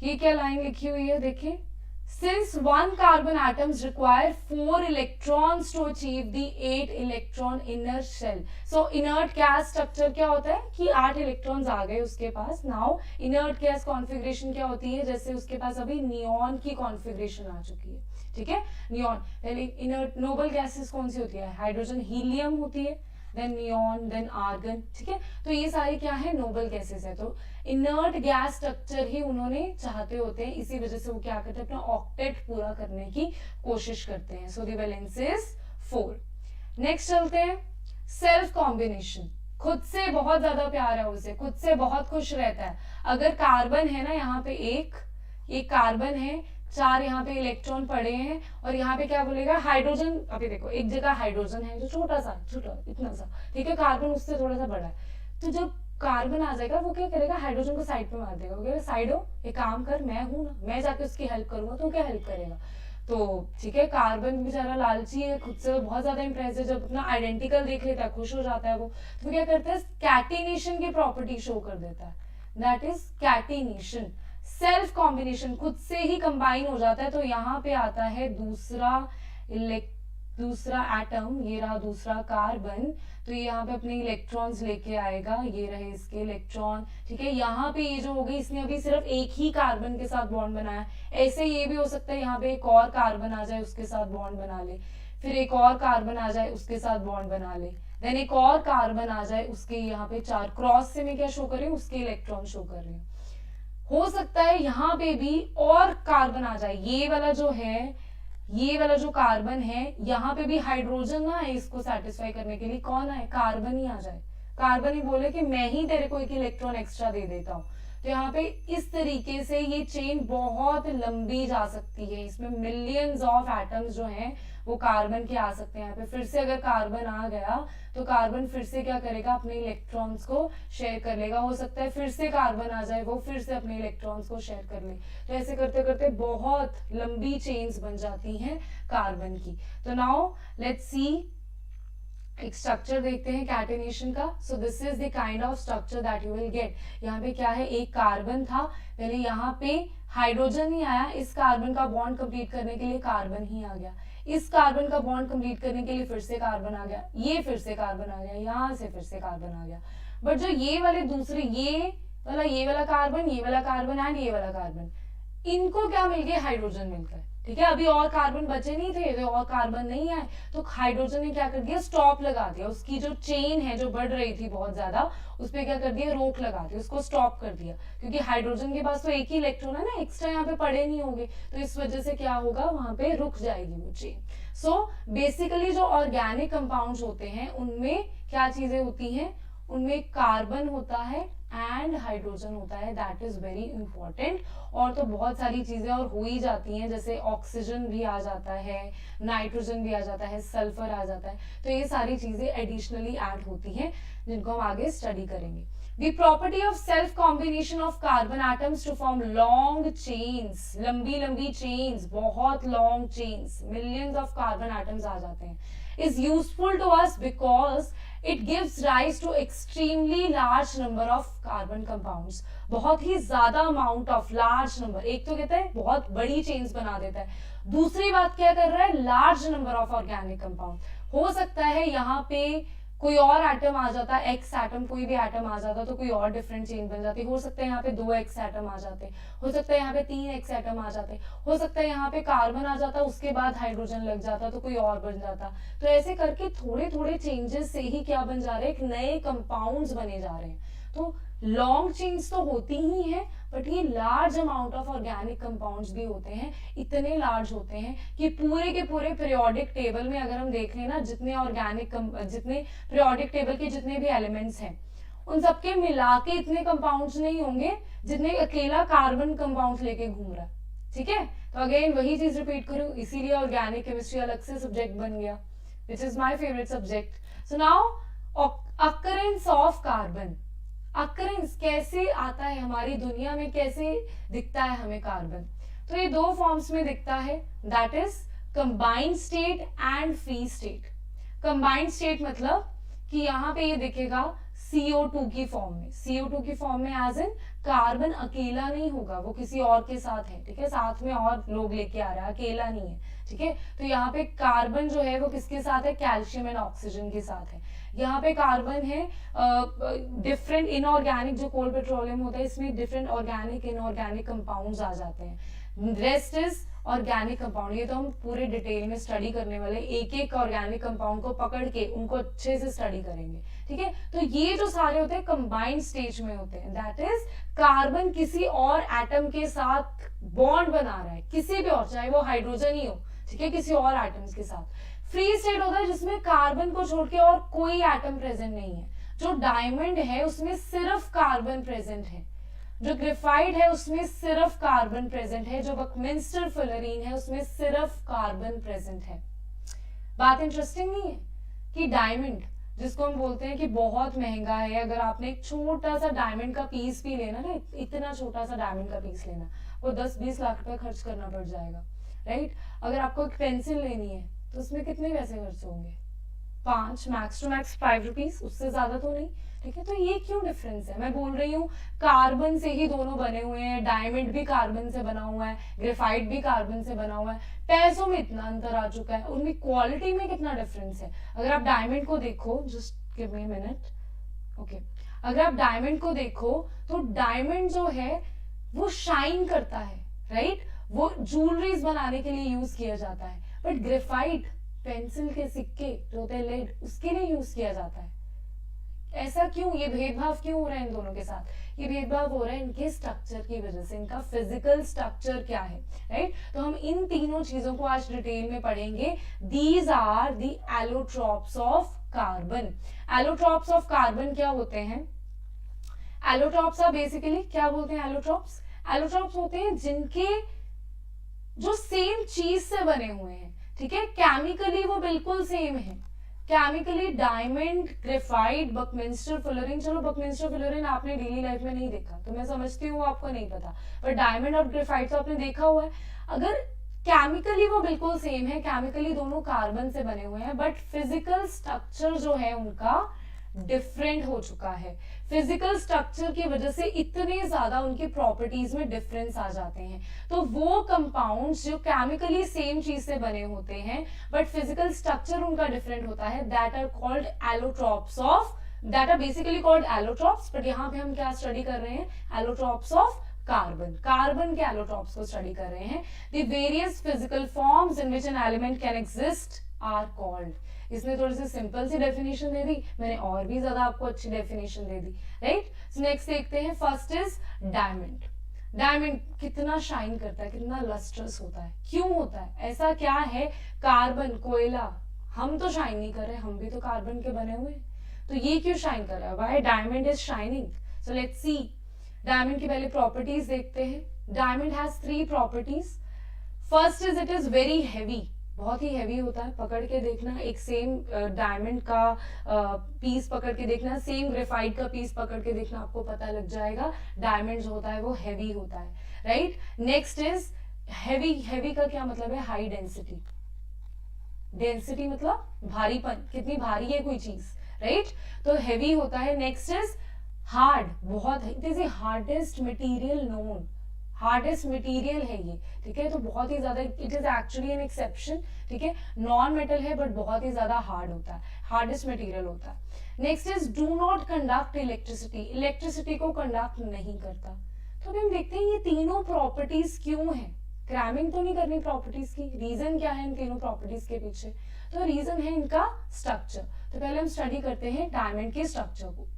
ये क्या लाइन लिखी हुई है, देखिए, since one carbon atoms require 4 electrons to achieve the 8 electron inner shell. So inert gas structure क्या होता है कि 8 इलेक्ट्रॉन्स आ गए उसके पास। नाउ inert gas configuration क्या होती है, जैसे उसके पास अभी नियॉन की कॉन्फ़िगरेशन आ चुकी है, ठीक है। नियॉन पहले इनर्ट नोबल गैसेस कौन सी होती है, हाइड्रोजन हीलियम होती है, देन नियॉन, देन आर्गन, ठीक है। तो ये सारी क्या है, नोबल गैसेस है। तो इनर्ट गैस स्ट्रक्चर ही उन्होंने चाहते होते हैं, इसी वजह से वो क्या करते हैं, अपना ऑक्टेट पूरा करने की कोशिश करते हैं। So the valence is 4। Next चलते हैं, सेल्फ कॉम्बिनेशन। खुद से बहुत ज्यादा प्यार है उसे, खुद से बहुत खुश रहता है। अगर कार्बन है ना, यहाँ पे एक कार्बन है, 4 यहाँ पे इलेक्ट्रॉन पड़े हैं, और यहाँ पे क्या बोलेगा, हाइड्रोजन, अभी देखो एक जगह हाइड्रोजन है जो छोटा इतना सा, ठीक है, कार्बन उससे थोड़ा सा बड़ा है। तो जब कार्बन आ जाएगा वो क्या करेगा, हाइड्रोजन को साइड पे मार देगा, वो कहेगा साइड हो, एक काम कर, मैं हूं ना, मैं जाके उसकी हेल्प करूंगा, तो क्या हेल्प करेगा। तो ठीक है, कार्बन बेचारा लालची है, खुद से बहुत ज्यादा इंप्रेस है, जब अपना आइडेंटिकल देख लेता है खुश हो जाता है वो, तो क्या करता है, कैटिनेशन की प्रॉपर्टी शो कर देता है, that is catenation. Self combination, खुद से ही कंबाइन हो जाता है। तो यहाँ पे आता है दूसरा एटम, ये रहा दूसरा कार्बन, तो ये यहाँ पे अपने इलेक्ट्रॉन्स लेके आएगा, ये रहे इसके इलेक्ट्रॉन, ठीक है। यहाँ पे ये जो हो गई, इसने अभी सिर्फ एक ही कार्बन के साथ बॉन्ड बनाया, ऐसे ये भी हो सकता है यहाँ पे एक और कार्बन आ जाए उसके साथ बॉन्ड बना ले, फिर एक और कार्बन आ जाए उसके साथ बॉन्ड बना ले, देन एक और कार्बन आ जाए उसके यहाँ पे 4 क्रॉस से मैं क्या शो कर रही हूँ, उसके इलेक्ट्रॉन शो कर रही हूँ। हो सकता है यहाँ पे भी और कार्बन आ जाए, ये वाला जो है, ये वाला जो कार्बन है यहाँ पे भी हाइड्रोजन ना है, इसको सेटिस्फाई करने के लिए कौन आए, कार्बन ही आ जाए, कार्बन ही बोले कि मैं ही तेरे को एक इलेक्ट्रॉन एक्स्ट्रा दे देता हूँ। तो यहाँ पे इस तरीके से ये चेन बहुत लंबी जा सकती है, इसमें मिलियंस ऑफ एटम्स जो हैं वो कार्बन के आ सकते हैं। यहाँ पे फिर से अगर कार्बन आ गया तो कार्बन फिर से क्या करेगा, अपने इलेक्ट्रॉन्स को शेयर कर लेगा। हो सकता है फिर से कार्बन आ जाए, वो फिर से अपने इलेक्ट्रॉन्स को शेयर कर ले। तो ऐसे करते करते बहुत लंबी चेन्स बन जाती हैं कार्बन की। तो नाउ लेट्स सी, एक स्ट्रक्चर देखते हैं कैटेनेशन का। सो this is the kind of structure that you will get. यहाँ पे क्या है, एक कार्बन था, पहले यहाँ पे हाइड्रोजन ही आया, इस कार्बन का बॉन्ड कंप्लीट करने के लिए कार्बन ही आ गया, इस कार्बन का बॉन्ड कंप्लीट करने के लिए फिर से कार्बन आ गया, ये फिर से कार्बन आ गया, यहाँ से फिर से कार्बन आ गया। बट जो ये वाले दूसरे, ये वाला कार्बन, ये वाला कार्बन एंड ये वाला कार्बन, इनको क्या मिल गया, हाइड्रोजन मिलकर। ठीक है, अभी और कार्बन बचे नहीं थे, तो और कार्बन नहीं आए, तो हाइड्रोजन ने क्या कर दिया, स्टॉप लगा दिया, उसकी जो चेन है जो बढ़ रही थी बहुत ज्यादा, उस पर क्या कर दिया, रोक लगा दी, उसको स्टॉप कर दिया, क्योंकि हाइड्रोजन के पास तो एक ही इलेक्ट्रॉन है ना, एक्स्ट्रा यहाँ पे पड़े नहीं होंगे, तो इस वजह से क्या होगा, वहां पे रुक जाएगी वो चेन। सो बेसिकली जो ऑर्गेनिक कंपाउंड्स होते हैं उनमें क्या चीजें होती हैं, उनमें कार्बन होता है एंड हाइड्रोजन होता है, दैट इज वेरी इंपॉर्टेंट। और तो बहुत सारी चीजें और हो ही जाती हैं, जैसे ऑक्सीजन भी आ जाता है, नाइट्रोजन भी आ जाता है, सल्फर आ जाता है, तो ये सारी चीजें एडिशनली ऐड होती हैं जिनको हम आगे स्टडी करेंगे। The property of self combination of carbon atoms to form long chains, लंबी लंबी chains, बहुत long chains, millions of carbon atoms आ जाते हैं, is useful to us because it gives rise to extremely large number of carbon compounds। बहुत ही ज्यादा amount of large number, एक तो कहते हैं बहुत बड़ी chains बना देता है, दूसरी बात क्या कर रहा है, large number of organic compound। हो सकता है यहाँ पे कोई और एटम आ जाता, एक्स एटम, कोई भी एटम आ जाता तो कोई और डिफरेंट चेन बन जाती। हो सकता है यहाँ पे 2 एक्स एटम आ जाते, हो सकता है यहाँ पे 3 एक्स एटम आ जाते, हो सकता है यहाँ पे कार्बन आ जाता, उसके बाद हाइड्रोजन लग जाता तो कोई और बन जाता। तो ऐसे करके थोड़े थोड़े चेंजेस से ही क्या बन जा रहे हैं, एक नए कंपाउंड्स बने जा रहे हैं। तो लॉन्ग चेन्स तो होती ही हैं, बट ये large amount of organic compounds भी होते हैं, इतने लार्ज होते हैं कि पूरे के पूरे पीरियोडिक टेबल में अगर हम देख लें ना, जितने पीरियोडिक टेबल के जितने भी एलिमेंट्स हैं उन सबके मिला के इतने कंपाउंड्स नहीं होंगे जितने अकेला कार्बन कंपाउंड लेके घूम रहा है। ठीक है, तो अगेन वही चीज रिपीट करूं, इसीलिए ऑर्गेनिक केमिस्ट्री अलग से सब्जेक्ट बन गया, which is my favourite subject. So now occurrence of carbon, occurrence कैसे आता है हमारी दुनिया में, कैसे दिखता है हमें कार्बन, तो ये 2 फॉर्म्स में दिखता है, that is combined state and free state. Combined state मतलब कि यहाँ पे ये दिखेगा CO2 की फॉर्म में, CO2 की फॉर्म में एज इन कार्बन अकेला नहीं होगा, वो किसी और के साथ है। ठीक है, साथ में और लोग लेके आ रहा है, अकेला नहीं है। ठीक है, तो यहाँ पे कार्बन जो है वो किसके साथ है, कैल्शियम एंड ऑक्सीजन के साथ है। यहाँ पे कार्बन है डिफरेंट इनऑर्गेनिक, जो कोल पेट्रोलियम होता है इसमें डिफरेंट ऑर्गेनिक इनऑर्गेनिक कंपाउंड्स आ जाते हैं, रेस्ट इज ऑर्गेनिक कंपाउंड। ये तो हम पूरे डिटेल में स्टडी करने वाले, एक एक ऑर्गेनिक कंपाउंड को पकड़ के उनको अच्छे से स्टडी करेंगे। ठीक है, तो ये जो सारे होते हैं कंबाइंड स्टेज में होते हैं, दैट इज कार्बन किसी और एटम के साथ बॉन्ड बना रहा है, किसी भी और, चाहे वो हाइड्रोजन ही हो, ठीक है, किसी और एटम्स के साथ। फ्री स्टेट होता है जिसमें कार्बन को छोड़ के और कोई एटम प्रेजेंट नहीं है। जो डायमंड है उसमें सिर्फ कार्बन प्रेजेंट है, जो ग्रेफाइट है उसमें सिर्फ कार्बन प्रेजेंट है, जो बकमिंस्टर फुलरीन है उसमें सिर्फ कार्बन प्रेजेंट है। बात इंटरेस्टिंग नहीं है कि डायमंड जिसको हम बोलते हैं कि बहुत महंगा है, अगर आपने एक छोटा सा डायमंड का पीस भी लेना ना, इतना छोटा सा डायमंड का पीस लेना, वो 10-20 लाख रुपए खर्च करना पड़ जाएगा, राइट। अगर आपको एक पेंसिल लेनी है तो उसमें कितने पैसे खर्च होंगे, 5, मैक्स टू मैक्स 5 रुपीज, उससे ज्यादा तो नहीं। ठीक है, तो ये क्यों डिफरेंस है, मैं बोल रही हूँ कार्बन से ही दोनों बने हुए हैं, डायमंड भी कार्बन से बना हुआ है, ग्रेफाइट भी कार्बन से बना हुआ है, पैसों में इतना अंतर आ चुका है, उनकी क्वालिटी में कितना डिफरेंस है। अगर आप डायमंड को देखो, just give me a minute, okay, अगर आप डायमंड को देखो तो डायमंड जो है वो शाइन करता है, राइट, वो ज्वेलरीज बनाने के लिए यूज किया जाता है, बट ग्रेफाइट पेंसिल के सिक्के जो होते हैं लेड, उसके लिए यूज किया जाता है। ऐसा क्यों, ये भेदभाव क्यों हो रहा है इन दोनों के साथ? ये भेदभाव हो रहा है इनके स्ट्रक्चर की वजह से, इनका फिजिकल स्ट्रक्चर क्या है, राइट? तो हम इन तीनों चीजों को आज डिटेल में पढ़ेंगे। These are the allotropes of carbon. Allotropes of carbon क्या होते हैं? एलोट्रॉप्स आर बेसिकली, क्या बोलते हैं एलोट्रॉप्स? एलोट्रॉप्स होते हैं जिनके जो सेम चीज से बने हुए हैं, ठीक है, केमिकली वो बिल्कुल सेम है। Chemically diamond, graphite, Buckminster fullerene, चलो बकमिंस्टर फुलरिन आपने डेली लाइफ में नहीं देखा तो मैं समझती हूँ आपको नहीं पता, पर डायमंड और ग्रेफाइट तो आपने देखा हुआ है। अगर केमिकली वो बिल्कुल सेम है, केमिकली दोनों कार्बन से बने हुए हैं, बट फिजिकल स्ट्रक्चर जो है उनका डिफरेंट हो चुका है। फिजिकल स्ट्रक्चर की वजह से इतने ज्यादा उनकी प्रॉपर्टीज में डिफरेंस आ जाते हैं। तो वो कंपाउंड्स जो केमिकली सेम चीज से बने होते हैं बट फिजिकल स्ट्रक्चर उनका डिफरेंट होता है, that are called allotropes of, that are basically called allotropes, but यहाँ पे हम क्या स्टडी कर रहे हैं? Allotropes of carbon. कार्बन के एलोट्रॉप्स को स्टडी कर रहे हैं। The various physical forms in which an element can exist are called. इसने थोड़ी सी सिंपल सी डेफिनेशन दे दी, मैंने और भी ज्यादा आपको अच्छी डेफिनेशन दे दी, राइट? सो नेक्स्ट देखते हैं, फर्स्ट इज डायमंड। डायमंड कितना शाइन करता है, कितना लस्ट्रस होता है, क्यों होता है? ऐसा क्या है? कार्बन, कोयला, हम तो शाइन नहीं कर रहे, हम भी तो कार्बन के बने हुए हैं, तो ये क्यों शाइन कर रहा है? Why diamond is shining? So let's see. Diamond की पहले प्रॉपर्टीज देखते हैं। Diamond has 3 properties. First is it is very heavy, बहुत ही हैवी होता है। पकड़ के देखना, एक सेम डायमंड का पीस पकड़ के देखना, सेम ग्रेफाइट का पीस पकड़ के देखना, आपको पता लग जाएगा डायमंड जो होता है वो हैवी होता है, right? Next is heavy. Heavy का क्या मतलब है? High density. डेंसिटी मतलब भारीपन, कितनी भारी है कोई चीज, राइट? तो हैवी होता है। नेक्स्ट इज हार्ड, बहुत, it is the hardest material known, hardest material है ये, ठीक है? तो बहुत ही ज्यादा, it is actually an exception, ठीक है? नॉन मेटल है बट बहुत ही ज्यादा हार्ड होता है, हार्डेस्ट मटेरियल होता है। Next is do not conduct electricity, electricity को कंडक्ट नहीं करता। तो अभी हम देखते हैं ये तीनों प्रॉपर्टीज क्यों है। क्रैमिंग तो नहीं करनी प्रॉपर्टीज की, रीजन क्या है इन तीनों प्रॉपर्टीज के पीछे? तो रीजन है इनका स्ट्रक्चर। तो पहले हम स्टडी करते हैं डायमंड के स्ट्रक्चर को।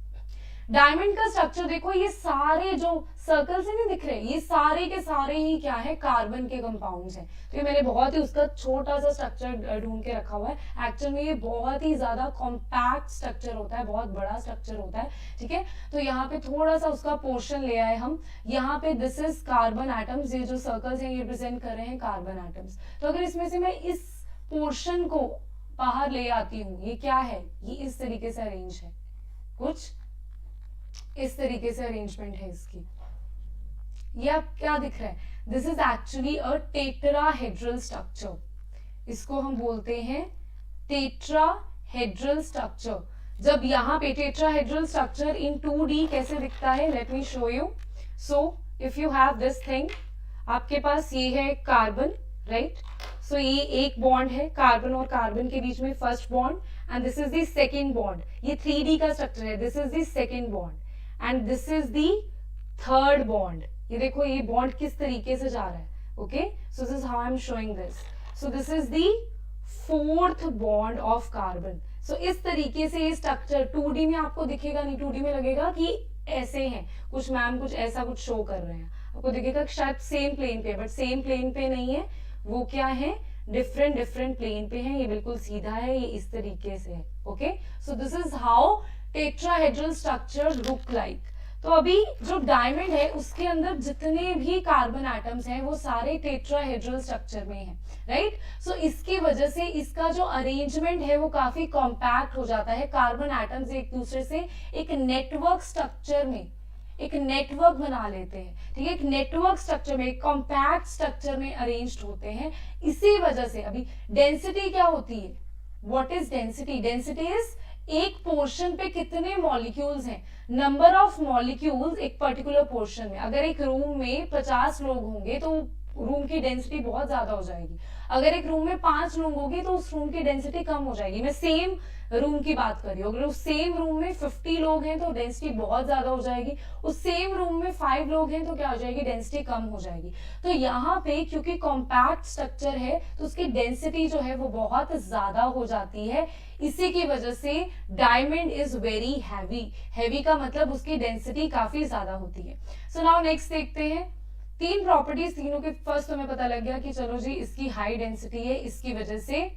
डायमंड का स्ट्रक्चर देखो, ये सारे जो सर्कल से नहीं दिख रहे, ये सारे के सारे ही क्या है? कार्बन के कंपाउंड्स हैं। तो ये मैंने बहुत ही उसका छोटा सा स्ट्रक्चर ढूंढ के रखा हुआ है। एक्चुअल में ये बहुत ही ज्यादा कॉम्पैक्ट स्ट्रक्चर होता है, बहुत बड़ा स्ट्रक्चर होता है, ठीक है? तो यहाँ पे थोड़ा सा उसका पोर्शन ले आए हम। यहाँ पे दिस इज कार्बन एटम्स, ये जो सर्कल्स हैं ये रिप्रेजेंट कर रहे हैं कार्बन एटम्स। तो अगर इसमें से मैं इस पोर्शन को बाहर ले आती हूँ, ये क्या है? ये इस तरीके से अरेंज है, कुछ इस तरीके से अरेंजमेंट है इसकी। ये आप क्या दिख रहा है? This is actually a tetrahedral structure. इसको हम बोलते हैं टेट्राहेड्रल स्ट्रक्चर। जब यहाँ पे टेट्राहेड्रल स्ट्रक्चर इन 2D कैसे दिखता है, let me show you. So if you have this thing, आपके पास ये है कार्बन, राइट? सो ये एक बॉन्ड है, कार्बन और कार्बन के बीच में first bond, and this is the second bond. ये 3D का स्ट्रक्चर है, this is the second bond and this is the third bond. ये देखो ये बॉन्ड किस तरीके से जा रहा है, okay? So this is how I am showing this. So this is the fourth bond of carbon. So इस तरीके से ये स्ट्रक्चर 2D में आपको दिखेगा नहीं, 2D में लगेगा कि ऐसे हैं कुछ, मैम कुछ ऐसा कुछ शो कर रहे हैं, आपको दिखेगा शायद सेम प्लेन पे, बट सेम प्लेन पे नहीं है, वो क्या है? डिफरेंट डिफरेंट प्लेन पे है। ये बिल्कुल सीधा है, ये इस तरीके से है, okay? So this is how tetrahedral structure look like. तो अभी जो डायमंड है उसके अंदर जितने भी कार्बन एटम्स हैं वो सारे टेट्राहेड्रल स्ट्रक्चर में हैं, राइट? सो इसकी वजह से इसका जो अरेंजमेंट है वो काफी कॉम्पैक्ट हो जाता है। कार्बन एटम्स एक दूसरे से एक नेटवर्क स्ट्रक्चर में, एक नेटवर्क बना लेते हैं, ठीक है? एक नेटवर्क स्ट्रक्चर में, एक कॉम्पैक्ट स्ट्रक्चर में अरेंज्ड होते हैं। इसी वजह से अभी डेंसिटी क्या होती है? What is density? Density is एक पोर्शन पे कितने मॉलिक्यूल्स हैं, नंबर ऑफ मॉलिक्यूल्स एक पर्टिकुलर पोर्शन में। अगर एक रूम में 50 लोग होंगे तो रूम की डेंसिटी बहुत ज्यादा हो जाएगी। अगर एक रूम में 5 लोग होंगे तो उस रूम की डेंसिटी कम हो जाएगी। मैं सेम रूम की बात कर रही हूँ, अगर उस सेम रूम में 50 लोग हैं तो डेंसिटी बहुत ज्यादा हो जाएगी, उस सेम रूम में 5 लोग हैं तो क्या हो जाएगी, डेंसिटी कम हो जाएगी। तो यहाँ पे क्योंकि कॉम्पैक्ट स्ट्रक्चर है तो उसकी डेंसिटी जो है वो बहुत ज्यादा हो जाती है। इसी की वजह से diamond is very heavy. Heavy का मतलब उसकी डेंसिटी काफी ज्यादा होती है। सो नाउ नेक्स्ट देखते हैं। 3 प्रॉपर्टीज, तीनों के फर्स्ट हमें पता लग गया कि चलो जी इसकी हाई डेंसिटी है, इसकी वजह से,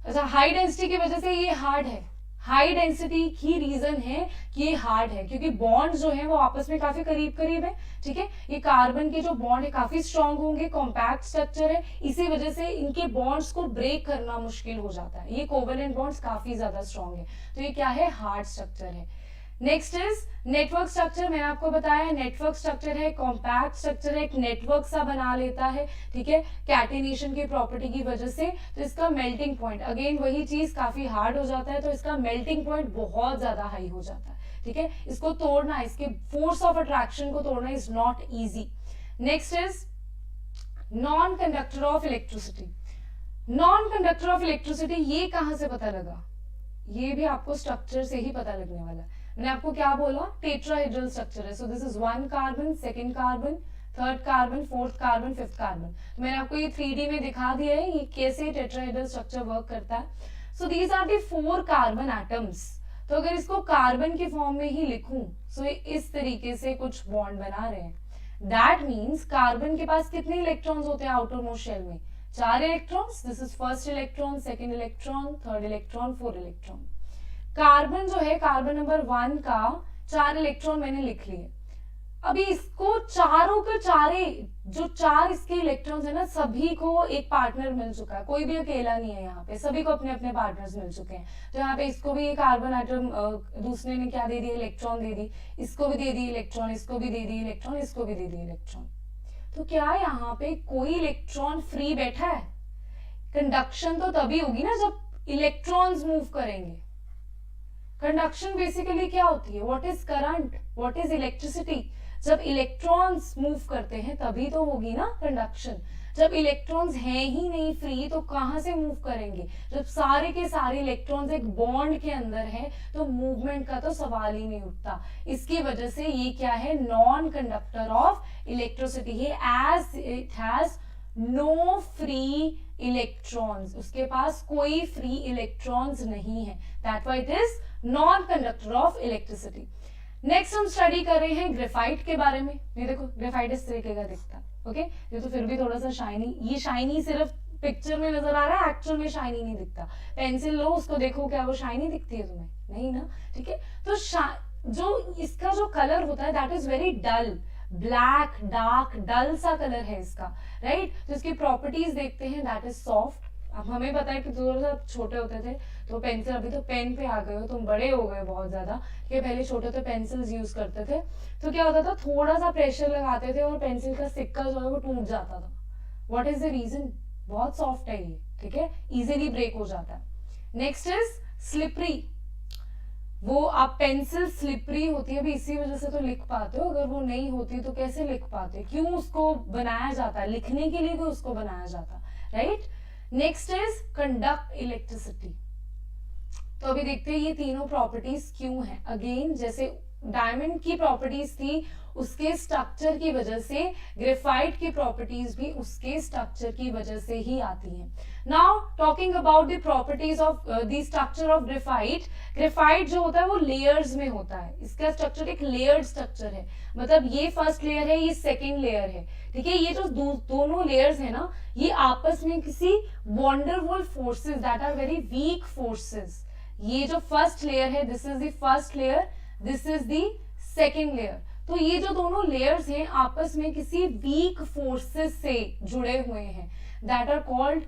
अच्छा हाई डेंसिटी की वजह से ये हार्ड है। हाई डेंसिटी की रीजन है कि ये हार्ड है क्योंकि बॉन्ड जो है वो आपस में काफी करीब करीब है। ठीक है, ये कार्बन के जो बॉन्ड है काफी स्ट्रांग होंगे, कॉम्पैक्ट स्ट्रक्चर है, इसी वजह से इनके बॉन्ड्स को ब्रेक करना मुश्किल हो जाता है। ये कोवेलेंट बॉन्ड्स काफी ज्यादा स्ट्रांग है, तो ये क्या है, हार्ड स्ट्रक्चर है। Next is network structure. मैंने आपको बताया नेटवर्क स्ट्रक्चर है, कॉम्पैक्ट स्ट्रक्चर है, एक नेटवर्क सा बना लेता है। ठीक है, कैटिनेशन की प्रॉपर्टी की वजह से। तो इसका मेल्टिंग पॉइंट, अगेन वही चीज, काफी हार्ड हो जाता है तो इसका मेल्टिंग पॉइंट बहुत ज्यादा हाई हो जाता है। ठीक है, इसको तोड़ना, इसके फोर्स ऑफ अट्रैक्शन को तोड़ना is not easy. Next is non conductor of electricity. Non conductor of electricity ये कहां से पता लगा, ये भी आपको स्ट्रक्चर से ही पता लगने वाला है। मैंने आपको क्या बोला, टेट्राहेड्रल स्ट्रक्चर है। सो this is 1 carbon, 2nd carbon, 3rd carbon, 4th carbon, 5th carbon. तो मैंने आपको ये 3D में दिखा दिया है ये कैसे टेट्राहेड्रल स्ट्रक्चर वर्क करता है। So these are the 4 carbon atoms. तो अगर इसको कार्बन के फॉर्म में ही लिखूं, सो इस तरीके से कुछ बॉन्ड बना रहे हैं। दैट मीन्स कार्बन के पास कितने इलेक्ट्रॉन्स होते हैं आउटर मोस्ट शेल में, 4 electrons. This is 1st electron, 2nd electron, 3rd electron, 4th electron. Carbon जो है, कार्बन नंबर 1 का 4 इलेक्ट्रॉन मैंने लिख लिए। अभी इसको चारों के चारे, जो 4 इसके इलेक्ट्रॉन्स है ना, सभी को एक पार्टनर मिल चुका है, कोई भी अकेला नहीं है यहाँ पे, सभी को अपने अपने पार्टनर्स मिल चुके हैं। तो यहाँ पे इसको भी एक कार्बन एटम दूसरे ने क्या दे दिया, इलेक्ट्रॉन दे दी, इसको भी दे दी इलेक्ट्रॉन, इसको भी दे दी इलेक्ट्रॉन, इसको भी दे दी इलेक्ट्रॉन। तो क्या यहाँ पे कोई इलेक्ट्रॉन फ्री बैठा है? कंडक्शन तो तभी होगी ना जब इलेक्ट्रॉन्स मूव करेंगे। कंडक्शन बेसिकली क्या होती है, what is current, what is electricity. जब इलेक्ट्रॉन्स मूव करते हैं तभी तो होगी ना कंडक्शन। जब इलेक्ट्रॉन्स हैं ही नहीं फ्री तो कहां से मूव करेंगे। जब सारे के सारे इलेक्ट्रॉन्स एक बॉन्ड के अंदर है तो मूवमेंट का तो सवाल ही नहीं उठता। इसकी वजह से ये क्या है, नॉन कंडक्टर ऑफ इलेक्ट्रिसिटी है, as it has no free electrons, उसके पास कोई फ्री इलेक्ट्रॉन्स नहीं है। That why it is non conductor of electricity. Next हम स्टडी कर रहे हैं ग्रेफाइट के बारे में। ये देखो ग्रेफाइट इस तरीके का दिखता है। ओके, ये तो फिर भी थोड़ा सा शाइनी, ये शाइनी सिर्फ पिक्चर में नजर आ रहा है, एक्चुअल में शाइनी नहीं दिखता। पेंसिल लो, उसको देखो, क्या वो शाइनी दिखती है तुम्हें? नहीं ना। ठीक है, तो जो इसका जो कलर होता है that is very dull, black dark dull सा कलर है इसका, राइट। तो इसकी प्रॉपर्टीज देखते हैं, दैट इज सॉफ्ट। अब हमें पता है कि थोड़ा सा छोटे होते थे तो पेंसिल, अभी तो पेन पे आ गए हो, तुम बड़े हो गए बहुत ज्यादा, ठीक है। पहले छोटे थे पेंसिल्स यूज करते थे तो क्या होता था, थोड़ा सा प्रेशर लगाते थे और पेंसिल का सिक्का जो है वो टूट जाता था। व्हाट इज द रीजन, बहुत सॉफ्ट है ये, ठीक है, इजीली ब्रेक हो जाता है। Next is slippery. वो आप पेंसिल स्लिपरी होती है, अभी इसी वजह से तो लिख पाते हो, अगर वो नहीं होती तो कैसे लिख पाते, क्यों उसको बनाया जाता है, लिखने के लिए भी उसको बनाया जाता, right. Next is conduct electricity. तो अभी देखते हैं ये तीनों प्रॉपर्टीज क्यों है। अगेन जैसे डायमंड की प्रॉपर्टीज थी उसके स्ट्रक्चर की वजह से, ग्रेफाइट की प्रॉपर्टीज भी उसके स्ट्रक्चर की वजह से ही आती हैं। Now talking about the properties of the structure of graphite. Graphite जो होता है वो लेयर्स में होता है, इसका स्ट्रक्चर एक लेयर्ड स्ट्रक्चर है, मतलब ये फर्स्ट लेयर है, ये सेकेंड लेयर है, ठीक है। ये जो दोनों लेयर्स है ना, ये आपस में किसी wonderful forces that are very weak forces. ये जो फर्स्ट लेयर है, this is the first layer, this is the second layer. तो ये जो दोनों लेयर्स हैं आपस में किसी वीक फोर्सेस से जुड़े हुए हैं, that are called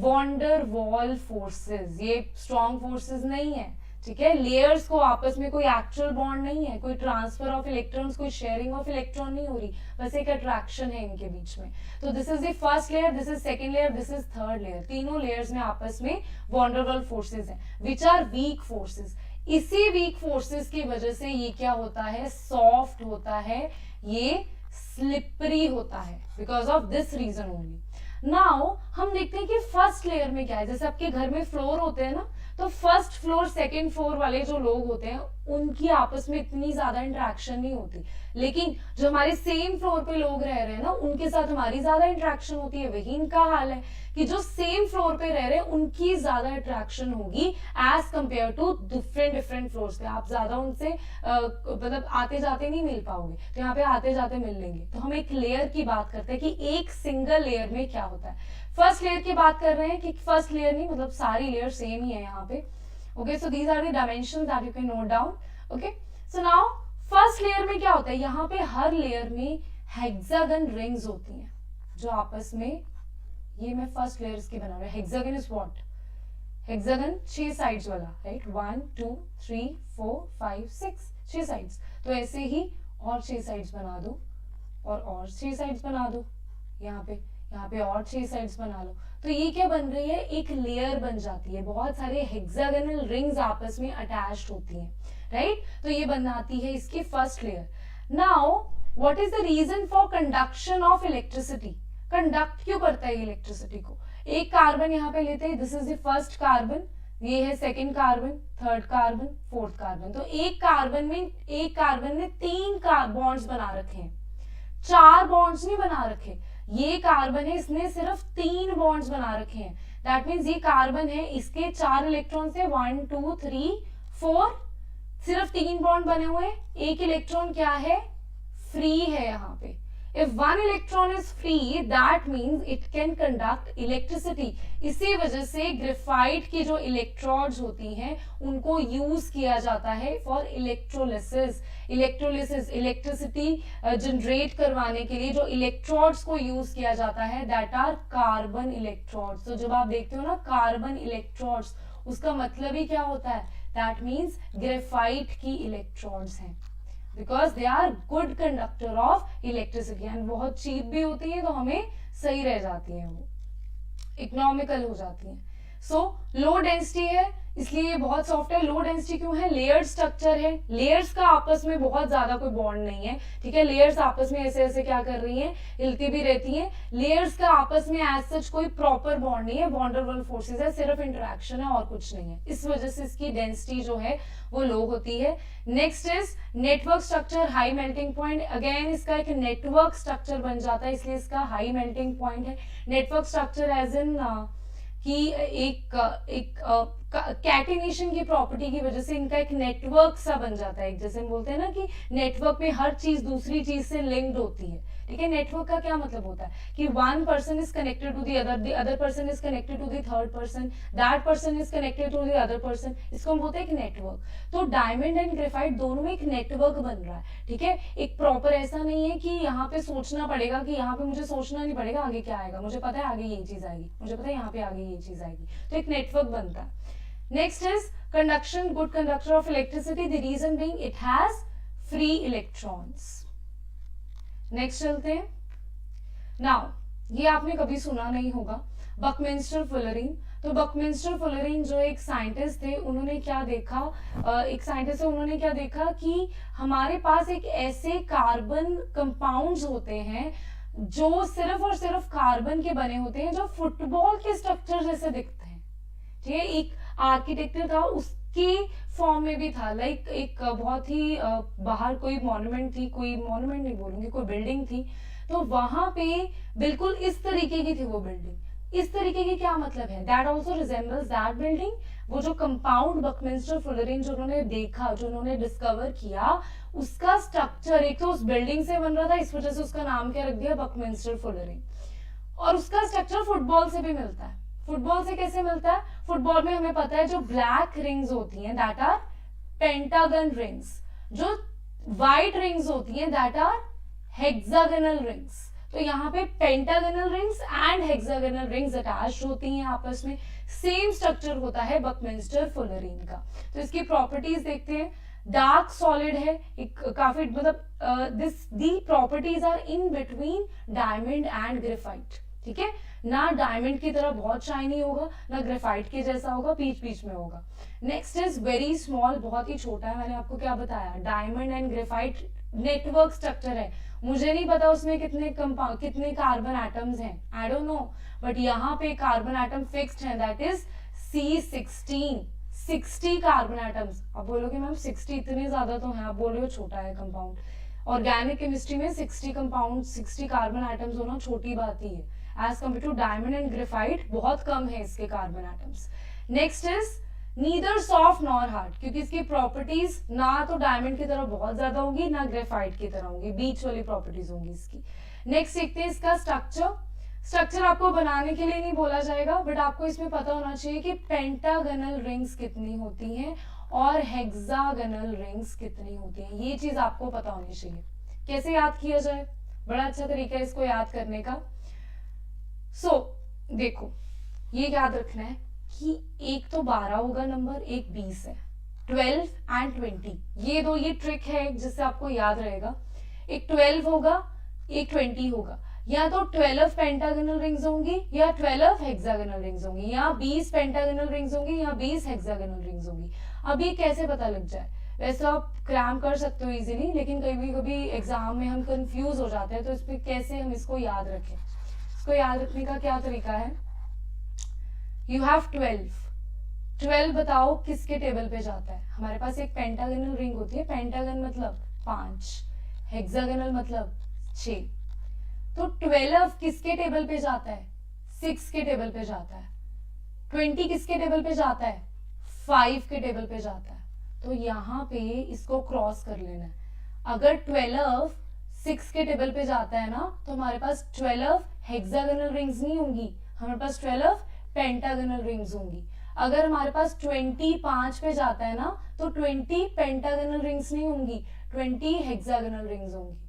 van der Waals forces. ये स्ट्रॉन्ग फोर्सेस नहीं है, ठीक है। लेयर्स को आपस में कोई एक्चुअल बॉन्ड नहीं है, कोई ट्रांसफर ऑफ इलेक्ट्रॉन्स, कोई शेयरिंग ऑफ इलेक्ट्रॉन नहीं हो रही, बस एक अट्रैक्शन है इनके बीच में। तो this is the first layer, this is second layer, this is third layer. तीनों लेयर्स में आपस में वॉन्डर वॉल फोर्सेस हैं, विच आर वीक फोर्सेस। इसी वीक फोर्सेस की वजह से ये क्या होता है, सॉफ्ट होता है, ये स्लिपरी होता है because of this reason only. Now हम देखते हैं कि फर्स्ट लेयर में क्या है. जैसे आपके घर में फ्लोर होते हैं ना, तो फर्स्ट फ्लोर सेकंड फ्लोर वाले जो लोग होते हैं उनकी आपस में इतनी ज्यादा इंटरेक्शन नहीं होती, लेकिन जो हमारे सेम फ्लोर पे लोग रह रहे हैं ना उनके साथ हमारी ज्यादा इंटरेक्शन होती है. वही इनका हाल है कि जो सेम फ्लोर पे रह रहे हैं उनकी ज्यादा इंटरेक्शन होगी as compare to different different floors पे. आप ज्यादा उनसे मतलब आते जाते नहीं मिल पाओगे, तो यहाँ पे आते जाते मिल लेंगे. तो हम एक लेयर की बात करते हैं कि एक सिंगल लेयर में क्या होता है. फर्स्ट लेयर की बात कर रहे हैं कि फर्स्ट लेयर नहीं मतलब सारी लेयर सेम ही है यहाँ पे. Okay, so these are the dimensions that you can note down. Okay, so now first layer में क्या होता है, यहाँ पे हर लेयर में हेक्सागन रिंग्स होती हैं जो आपस में, ये मैं फर्स्ट लेयर्स की बना रहा हूँ. Hexagon is what, hexagon 6 sides वाला, राइट. 1 2 3 4 5 6 6 साइड्स. तो ऐसे ही और 6 साइड्स बना दो और 6 साइड्स बना दो. यहाँ पे और 6 साइड्स बना लो. तो ये क्या बन रही है, एक लेयर बन जाती है. बहुत सारे हेक्सागोनल रिंग्स आपस में अटैच्ड होती हैं, राइट. तो ये बनाती है इसकी first layer. Now what is the reason for conduction of electricity. Conduct क्यों करता है इलेक्ट्रिसिटी को. एक कार्बन यहाँ पे लेते हैं, this is the first carbon, ये है second carbon, third carbon, fourth carbon. तो एक कार्बन ने 3 बॉन्ड्स बना रखे हैं, 4 बॉन्ड्स नहीं बना रखे. ये कार्बन है, इसने सिर्फ 3 बॉन्ड्स बना रखे हैं. दैट मीन्स ये कार्बन है, इसके 4 इलेक्ट्रॉन से 1 2 3 4 सिर्फ 3 बॉन्ड बने हुए हैं. एक इलेक्ट्रॉन क्या है, फ्री है यहाँ पे. If one electron is free, that means it can conduct electricity. इसी वजह से ग्रेफाइट की जो इलेक्ट्रोड्स होती हैं उनको यूज किया जाता है फॉर इलेक्ट्रोलिसिस. इलेक्ट्रिसिटी जनरेट करवाने के लिए जो इलेक्ट्रोड्स को यूज किया जाता है दैट आर कार्बन इलेक्ट्रोड्स. तो जब आप देखते हो ना कार्बन इलेक्ट्रोड्स, उसका मतलब ही क्या होता है, दैट मीन्स ग्रेफाइट की इलेक्ट्रोड्स हैं, because they are good conductor of electricity. And बहुत चीप भी होती है तो हमें सही रह जाती है, वो इकोनॉमिकल हो जाती है. सो लो डेंसिटी है इसलिए ये बहुत सॉफ्ट है. लो डेंसिटी क्यों है, लेयर स्ट्रक्चर है. लेयर्स का आपस में बहुत ज्यादा कोई बॉन्ड नहीं है, ठीक है. लेयर्स आपस में ऐसे ऐसे क्या कर रही हैं, हिलती भी रहती हैं. लेयर्स का आपस में एज सच कोई प्रॉपर बॉन्ड नहीं है, बॉन्डरबल फोर्सेस है, सिर्फ इंटरेक्शन है और कुछ नहीं है. इस वजह से इसकी डेंसिटी जो है वो लो होती है. Next is network structure, high melting point. Again इसका एक नेटवर्क स्ट्रक्चर बन जाता है इसलिए इसका हाई मेल्टिंग पॉइंट है. नेटवर्क स्ट्रक्चर एज इन कि एक कैटिनेशन की प्रॉपर्टी की वजह से इनका एक नेटवर्क सा बन जाता है. जैसे हम बोलते हैं ना कि नेटवर्क में हर चीज दूसरी चीज से लिंक्ड होती है, ठीक है. नेटवर्क का क्या मतलब होता है कि one person is connected to the other person is connected to the third person, that person is connected to the other person. इसको हम बोलते हैं एक नेटवर्क. तो डायमंड एंड ग्रेफाइट दोनों में एक नेटवर्क बन रहा है, ठीक है. एक प्रॉपर ऐसा नहीं है कि यहाँ पे सोचना पड़ेगा, कि यहाँ पे मुझे सोचना नहीं पड़ेगा आगे क्या आएगा, मुझे पता है आगे ये चीज आएगी, मुझे पता है यहाँ पे आगे ये चीज आएगी. तो एक नेटवर्क बनता है. Next is conduction, good conductor of electricity. The reason being it has free electrons. Next चलते हैं. Now ये आपने कभी सुना नहीं होगा, बकमिंस्टर फुलरिंग. तो बकमिंस्टर फुलरिंग जो एक साइंटिस्ट थे, उन्होंने क्या देखा, एक साइंटिस्ट है, उन्होंने क्या देखा कि हमारे पास एक ऐसे कार्बन कंपाउंड्स होते हैं जो सिर्फ और सिर्फ कार्बन के बने होते हैं, जो फुटबॉल के स्ट्रक्चर जैसे दिखते हैं, ठीक है. एक आर्किटेक्चर था, उसके फॉर्म में भी था, लाइक एक बहुत ही बाहर कोई मॉन्यूमेंट थी, कोई मॉन्यूमेंट नहीं बोलूंगी, कोई बिल्डिंग थी. तो वहां पे बिल्कुल इस तरीके की थी वो बिल्डिंग. इस तरीके की क्या मतलब है, that also resembles that building. वो जो कंपाउंड बकमिंस्टर फुलरिंग जो उन्होंने देखा, जो उन्होंने डिस्कवर किया, उसका स्ट्रक्चर एक तो उस बिल्डिंग से बन रहा था, इस वजह से उसका नाम क्या रख दिया, बकमिंस्टर फुलरिंग. और उसका स्ट्रक्चर फुटबॉल से भी मिलता है. फुटबॉल से कैसे मिलता है, फुटबॉल में हमें पता है जो ब्लैक रिंग्स होती हैं दैट आर पेंटागन रिंग्स, जो व्हाइट रिंग्स होती हैं दैट आर हेक्सागोनल रिंग्स. तो यहाँ पे pentagonal rings and hexagonal rings attached होती हैं आपस में. सेम स्ट्रक्चर होता है बकमिंस्टर फुलरिंग का. तो इसकी प्रॉपर्टीज देखते हैं. डार्क सॉलिड है, एक काफी मतलब this the properties are in between diamond and graphite, ठीक है. ना डायमंड की तरह बहुत शाइनी होगा, ना ग्रेफाइट के जैसा होगा, बीच बीच में होगा. नेक्स्ट इज वेरी स्मॉल, बहुत ही छोटा है. मैंने आपको क्या बताया, diamond and graphite network structure है, मुझे नहीं पता उसमें कितने कार्बन एटम्स हैं, आई डोंट नो, बट यहाँ पे कार्बन एटम फिक्स्ड है, that is C16, 60 carbon atoms. अब बोलोगे मैम 60 इतने ज्यादा तो हैं, आप बोल रहे हो छोटा है कंपाउंड। ऑर्गेनिक केमिस्ट्री में 60 कंपाउंड 60 कार्बन एटम्स होना छोटी बात ही है। As compare to diamond and graphite बहुत कम है इसके carbon atoms. Next is neither soft nor hard, क्योंकि इसकी प्रॉपर्टीज ना तो डायमंड की तरह बहुत ज्यादा होगी ना ग्रेफाइट की तरह होगी, बीच वाली प्रॉपर्टीज होंगी इसकी। नेक्स्ट देखते हैं इसका स्ट्रक्चर। स्ट्रक्चर आपको बनाने के लिए नहीं बोला जाएगा, बट आपको इसमें पता होना चाहिए कि पेंटागनल रिंग्स कितनी होती हैं और हेक्सागनल रिंग्स कितनी होती हैं, ये चीज आपको पता होनी चाहिए। कैसे याद किया जाए, बड़ा अच्छा तरीका है इसको याद करने का। देखो ये याद रखना है कि एक तो 12 होगा नंबर, एक 20 है, 12 एंड 20, ये ट्रिक है जिससे आपको याद रहेगा। एक 12 होगा, एक 20 होगा, या तो 12 पेंटागनल रिंग्स होंगी या 12 हेक्सागनल रिंग्स होंगी, या 20 पेंटागनल रिंग्स होंगी या 20 हेक्सागनल रिंग्स होंगी। अब ये कैसे पता लग जाए, वैसे आप क्रैम कर सकते हो इजीली, लेकिन कभी कभी एग्जाम में हम कंफ्यूज हो जाते हैं, तो इस पे कैसे हम इसको याद रखें। इसको याद रखने का क्या तरीका है, यू हैव 12 बताओ किसके टेबल पे जाता है। हमारे पास एक पेंटागनल रिंग होती है, पेंटागन मतलब 5, हेक्सागनल मतलब 6, तो 12 किसके टेबल पे जाता है, 6 के टेबल पे जाता है। 20 किसके टेबल पे जाता है, 5 के टेबल पे जाता है। तो यहाँ पे इसको क्रॉस कर लेना है। अगर 12 6 के टेबल पे जाता है ना, तो हमारे पास 12 हेक्सागनल रिंग्स नहीं होंगी, हमारे पास 12 पेंटागनल रिंग्स होंगी। अगर हमारे पास 20 5 पे जाता है ना, तो 20 पेंटागनल रिंग्स नहीं होंगी, 20 हेक्सागनल रिंग्स होंगी।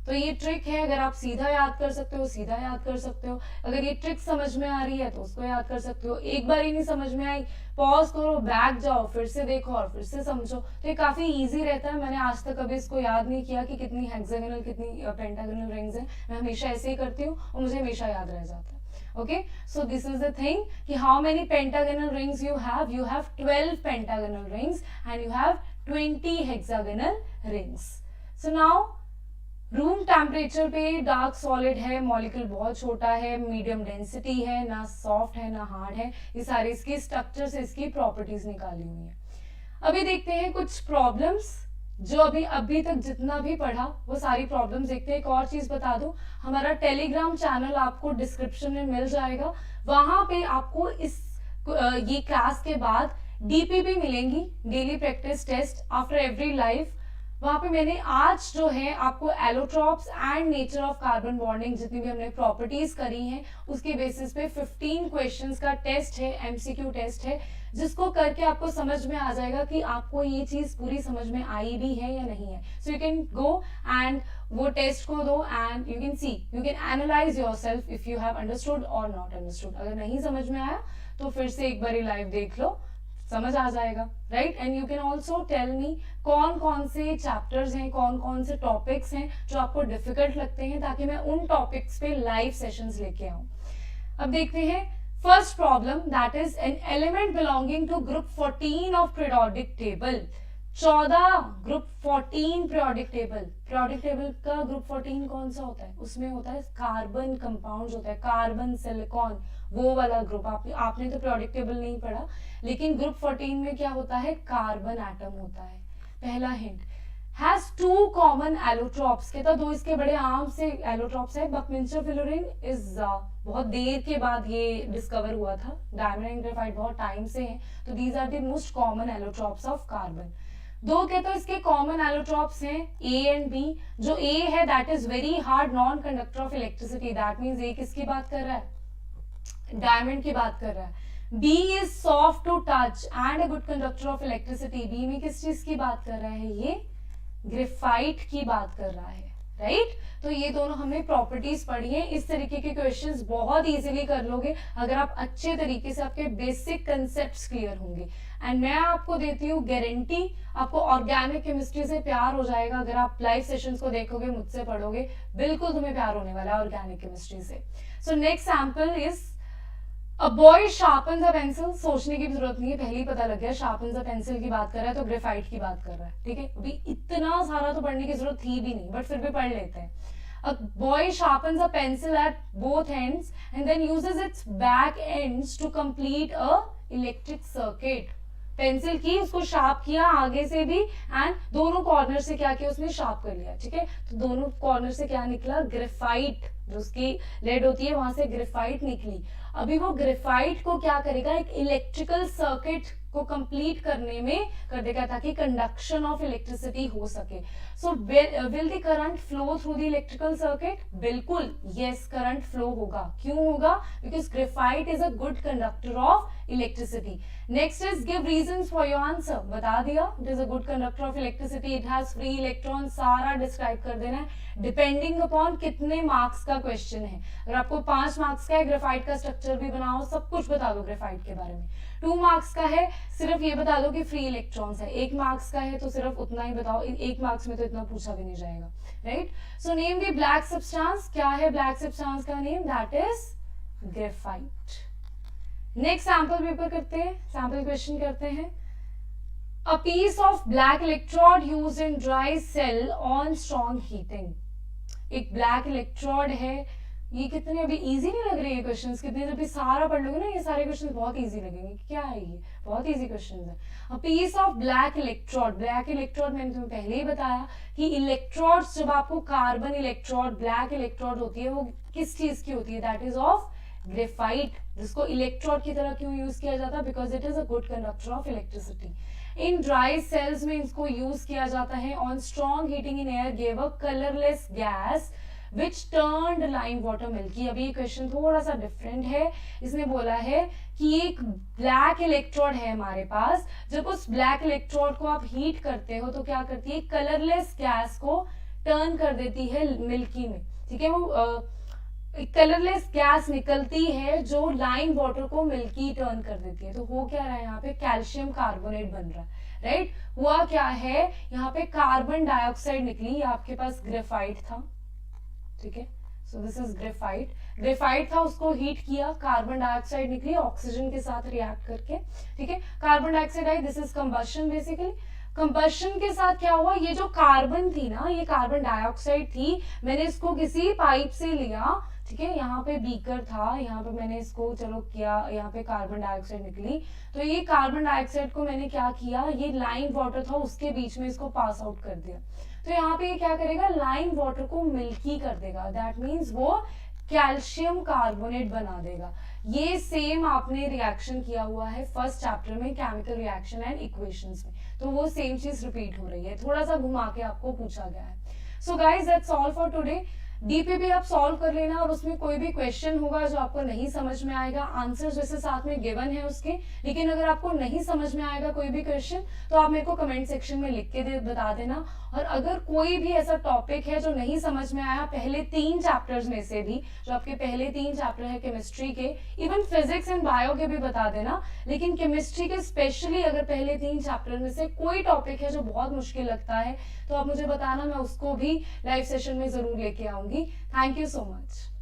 तो ये ट्रिक है, अगर आप सीधा याद कर सकते हो सीधा याद कर सकते हो, अगर ये ट्रिक समझ में आ रही है तो उसको याद कर सकते हो। एक बार ही नहीं समझ में आई, पॉज करो, बैक जाओ, फिर से देखो और फिर से समझो, तो ये काफी इजी रहता है। मैंने आज तक कभी इसको याद नहीं किया कि कितनी हेक्सागनल कितनी पेंटागनल रिंग्स हैं, मैं हमेशा ऐसे ही करती हूँ और मुझे हमेशा याद रह जाता है। Okay, so this is the thing कि how many pentagonal rings you have 12 pentagonal rings and you have 20 hexagonal rings. So now room temperature पे डार्क सॉलिड है, मॉलिक्यूल बहुत छोटा है, मीडियम डेंसिटी है, ना सॉफ्ट है ना हार्ड है, ये सारी इसकी स्ट्रक्चर से इसकी प्रॉपर्टीज निकाली हुई है। अभी देखते हैं कुछ प्रॉब्लम्स जो अभी तक जितना भी पढ़ा वो सारी प्रॉब्लम्स देखते हैं। एक और चीज बता दूं, हमारा टेलीग्राम चैनल आपको डिस्क्रिप्शन में मिल जाएगा, वहां पे आपको ये क्लास के बाद डीपीपी मिलेंगी, daily practice test after every life. वहां पे मैंने आज जो है आपको allotropes and nature of carbon bonding जितनी भी हमने प्रॉपर्टीज करी हैं उसके बेसिस पे 15 क्वेश्चंस का टेस्ट है, एमसीक्यू टेस्ट है, जिसको करके आपको समझ में आ जाएगा कि आपको ये चीज पूरी समझ में आई भी है या नहीं है। So you can go and वो टेस्ट को दो and you can see, you can analyse yourself if you have understood और नॉट अंडरस्टूड। अगर नहीं समझ में आया तो फिर से एक बार लाइव देख लो, समझ आ जाएगा, right. And you can also tell me कौन कौन से चैप्टर्स हैं, कौन कौन से टॉपिक्स हैं जो आपको डिफिकल्ट लगते हैं, ताकि मैं उन टॉपिक्स पे लाइव सेशंस लेके आऊं। अब देखते हैं first problem, that is an element belonging to group 14 of periodic table. 14 group 14 periodic table. Periodic table का ग्रुप 14 कौन सा होता है, उसमें होता है कार्बन कंपाउंड होता है, कार्बन सिलिकॉन, वो वाला ग्रुप। आपने तो पीरियोडिक टेबल नहीं पढ़ा, लेकिन ग्रुप 14 में क्या होता है, कार्बन एटम होता है। पहला हिंट, हैज 2 कॉमन एलोट्रॉप्स, कहता 2 इसके बड़े आम से एलोट्रॉप्स है। बकमिंस्टर फ्लोरीन इज बहुत देर के बाद ये डिस्कवर हुआ था, डायमंड एंड ग्रेफाइट बहुत टाइम से है, तो these are the most common allotropes of carbon. 2 कहते हैं इसके कॉमन एलोट्रॉप्स हैं ए एंड बी। जो ए है that is very hard non conductor of electricity, that means A किसकी बात कर रहा है, डायमंड की बात कर रहा है। B is soft to touch and a good conductor of electricity, B में किस चीज की बात कर रहा है, ये ग्रेफाइट की बात कर रहा है, राइट। तो ये दोनों हमने प्रॉपर्टीज पढ़ी है। इस तरीके के क्वेश्चंस बहुत इजीली कर लोगे अगर आप अच्छे तरीके से, आपके बेसिक कंसेप्ट्स क्लियर होंगे। एंड मैं आपको देती हूँ गारंटी, आपको ऑर्गेनिक केमिस्ट्री से प्यार हो जाएगा अगर आप लाइव सेशंस को देखोगे, मुझसे पढ़ोगे, बिल्कुल तुम्हें प्यार होने वाला है ऑर्गेनिक केमिस्ट्री से। So next sample is a boy sharpens a pencil, सोचने की भी जरूरत नहीं है, पहले ही पता लग गया शार्पन्स अ पेंसिल की बात कर रहा है तो ग्रेफाइट की बात कर रहा है, ठीक है। अभी इतना सारा तो पढ़ने की जरूरत थी भी नहीं, बट फिर भी पढ़ लेते हैं। A boy sharpens a pencil at both ends and then uses its back ends to complete a electric circuit. Pencil की उसको शार्प किया आगे से भी एंड दोनों कॉर्नर से क्या किया उसने शार्प कर लिया, ठीक है। तो दोनों कॉर्नर से क्या निकला, ग्रेफाइट, जो उसकी लेड होती है वहां से ग्रेफाइट निकली। अभी वो ग्रेफाइट को क्या करेगा, एक इलेक्ट्रिकल सर्किट को कंप्लीट करने में कर देगा ताकि कंडक्शन ऑफ इलेक्ट्रिसिटी हो सके। So will the current flow through the electrical circuit? बिल्कुल यस, करंट फ्लो होगा। क्यों होगा? Because graphite is a good conductor of electricity. Next is give reasons for your answer. बता दिया, it is a good conductor of electricity, it has free electron, सारा describe कर देना है डिपेंडिंग अपॉन कितने मार्क्स का क्वेश्चन है। अगर आपको 5 मार्क्स का है, ग्रेफाइट का स्ट्रक्चर भी बनाओ, सब कुछ बता दो ग्रेफाइट के बारे में। 2 मार्क्स का है, सिर्फ ये बता दो कि फ्री इलेक्ट्रॉन्स है। 1 मार्क्स का है तो सिर्फ उतना ही बताओ, 1 मार्क्स में तो इतना पूछा भी नहीं जाएगा, right. So name the black substance. क्या है ब्लैक सब्सटेंस का name? That is graphite. Next sample paper करते हैं, सैंपल क्वेश्चन करते हैं। A piece of black electrode used in dry cell on strong heating. एक ब्लैक इलेक्ट्रोड है, ये कितने अभी इजी नहीं लग रही है क्वेश्चंस? कितने जब भी सारा पढ़ लोगे ना, ये सारे क्वेश्चंस बहुत इजी लगेंगे। क्या है ये? बहुत इजी क्वेश्चंस है। A piece of black electrode, black electrode मैंने तुम्हें पहले ही बताया कि इलेक्ट्रोड्स, जब आपको कार्बन इलेक्ट्रोड, ब्लैक इलेक्ट्रोड होती है, वो किस चीज की होती है? दैट इज ऑफ ग्रेफाइट, जिसको इलेक्ट्रोड की तरह क्यों यूज किया जाता है? Because it is a good conductor of electricity. In dry cells में इसको यूज किया जाता है। On strong heating in air gave a colourless gas which turned lime water milky. अभी ये क्वेश्चन थोड़ा सा डिफरेंट है। इसने बोला है कि एक ब्लैक इलेक्ट्रोड है हमारे पास, जब उस ब्लैक इलेक्ट्रोड को आप हीट करते हो तो क्या करती है? कलरलेस गैस को टर्न कर देती है मिल्की में, ठीक है। वो कलरलेस गैस निकलती है जो लाइम वाटर को मिल्की टर्न कर देती है। तो हो क्या रहा है यहाँ पे? कैल्शियम कार्बोनेट बन रहा है, राइट। हुआ क्या है यहाँ पे? कार्बन डाइऑक्साइड निकली, आपके पास ग्रेफाइट था, ठीक है। सो दिस इज ग्रेफाइट, ग्रेफाइट था, उसको हीट किया, कार्बन डाइऑक्साइड निकली ऑक्सीजन के साथ रिएक्ट करके, ठीक है। Carbon dioxide I, this is combustion basically. Combustion के साथ क्या हुआ? ये जो कार्बन थी ना, ये कार्बन डाइऑक्साइड थी, मैंने इसको किसी पाइप से लिया, ठीक है। यहाँ पे बीकर था, यहाँ पे मैंने इसको चलो किया, यहाँ पे कार्बन डाइऑक्साइड निकली, तो ये कार्बन डाइऑक्साइड को मैंने क्या किया, ये लाइम वाटर था उसके बीच में इसको पास आउट कर दिया। तो यहाँ पे ये क्या करेगा? लाइम वाटर को मिल्की कर देगा, दैट मीन्स वो कैल्शियम कार्बोनेट बना देगा। ये सेम आपने रिएक्शन किया हुआ है फर्स्ट चैप्टर में, केमिकल रिएक्शन एंड इक्वेशंस में, तो वो सेम चीज रिपीट हो रही है, थोड़ा सा घुमा के आपको पूछा गया है। So guys that's all for today. DPP आप सॉल्व कर लेना, और उसमें कोई भी क्वेश्चन होगा जो आपको नहीं समझ में आएगा, आंसर्स वैसे साथ में गिवन है उसके, लेकिन अगर आपको नहीं समझ में आएगा कोई भी क्वेश्चन तो आप मेरे को कमेंट सेक्शन में लिख के बता देना। और अगर कोई भी ऐसा टॉपिक है जो नहीं समझ में आया पहले 3 चैप्टर्स में से भी, जो आपके पहले 3 चैप्टर है केमिस्ट्री के, इवन फिजिक्स एंड बायो के भी बता देना, लेकिन केमिस्ट्री के स्पेशली अगर पहले 3 चैप्टर में से कोई टॉपिक है जो बहुत मुश्किल लगता है तो आप मुझे बताना, मैं उसको भी लाइव सेशन में जरूर लेके आऊंगी। Thank you so much.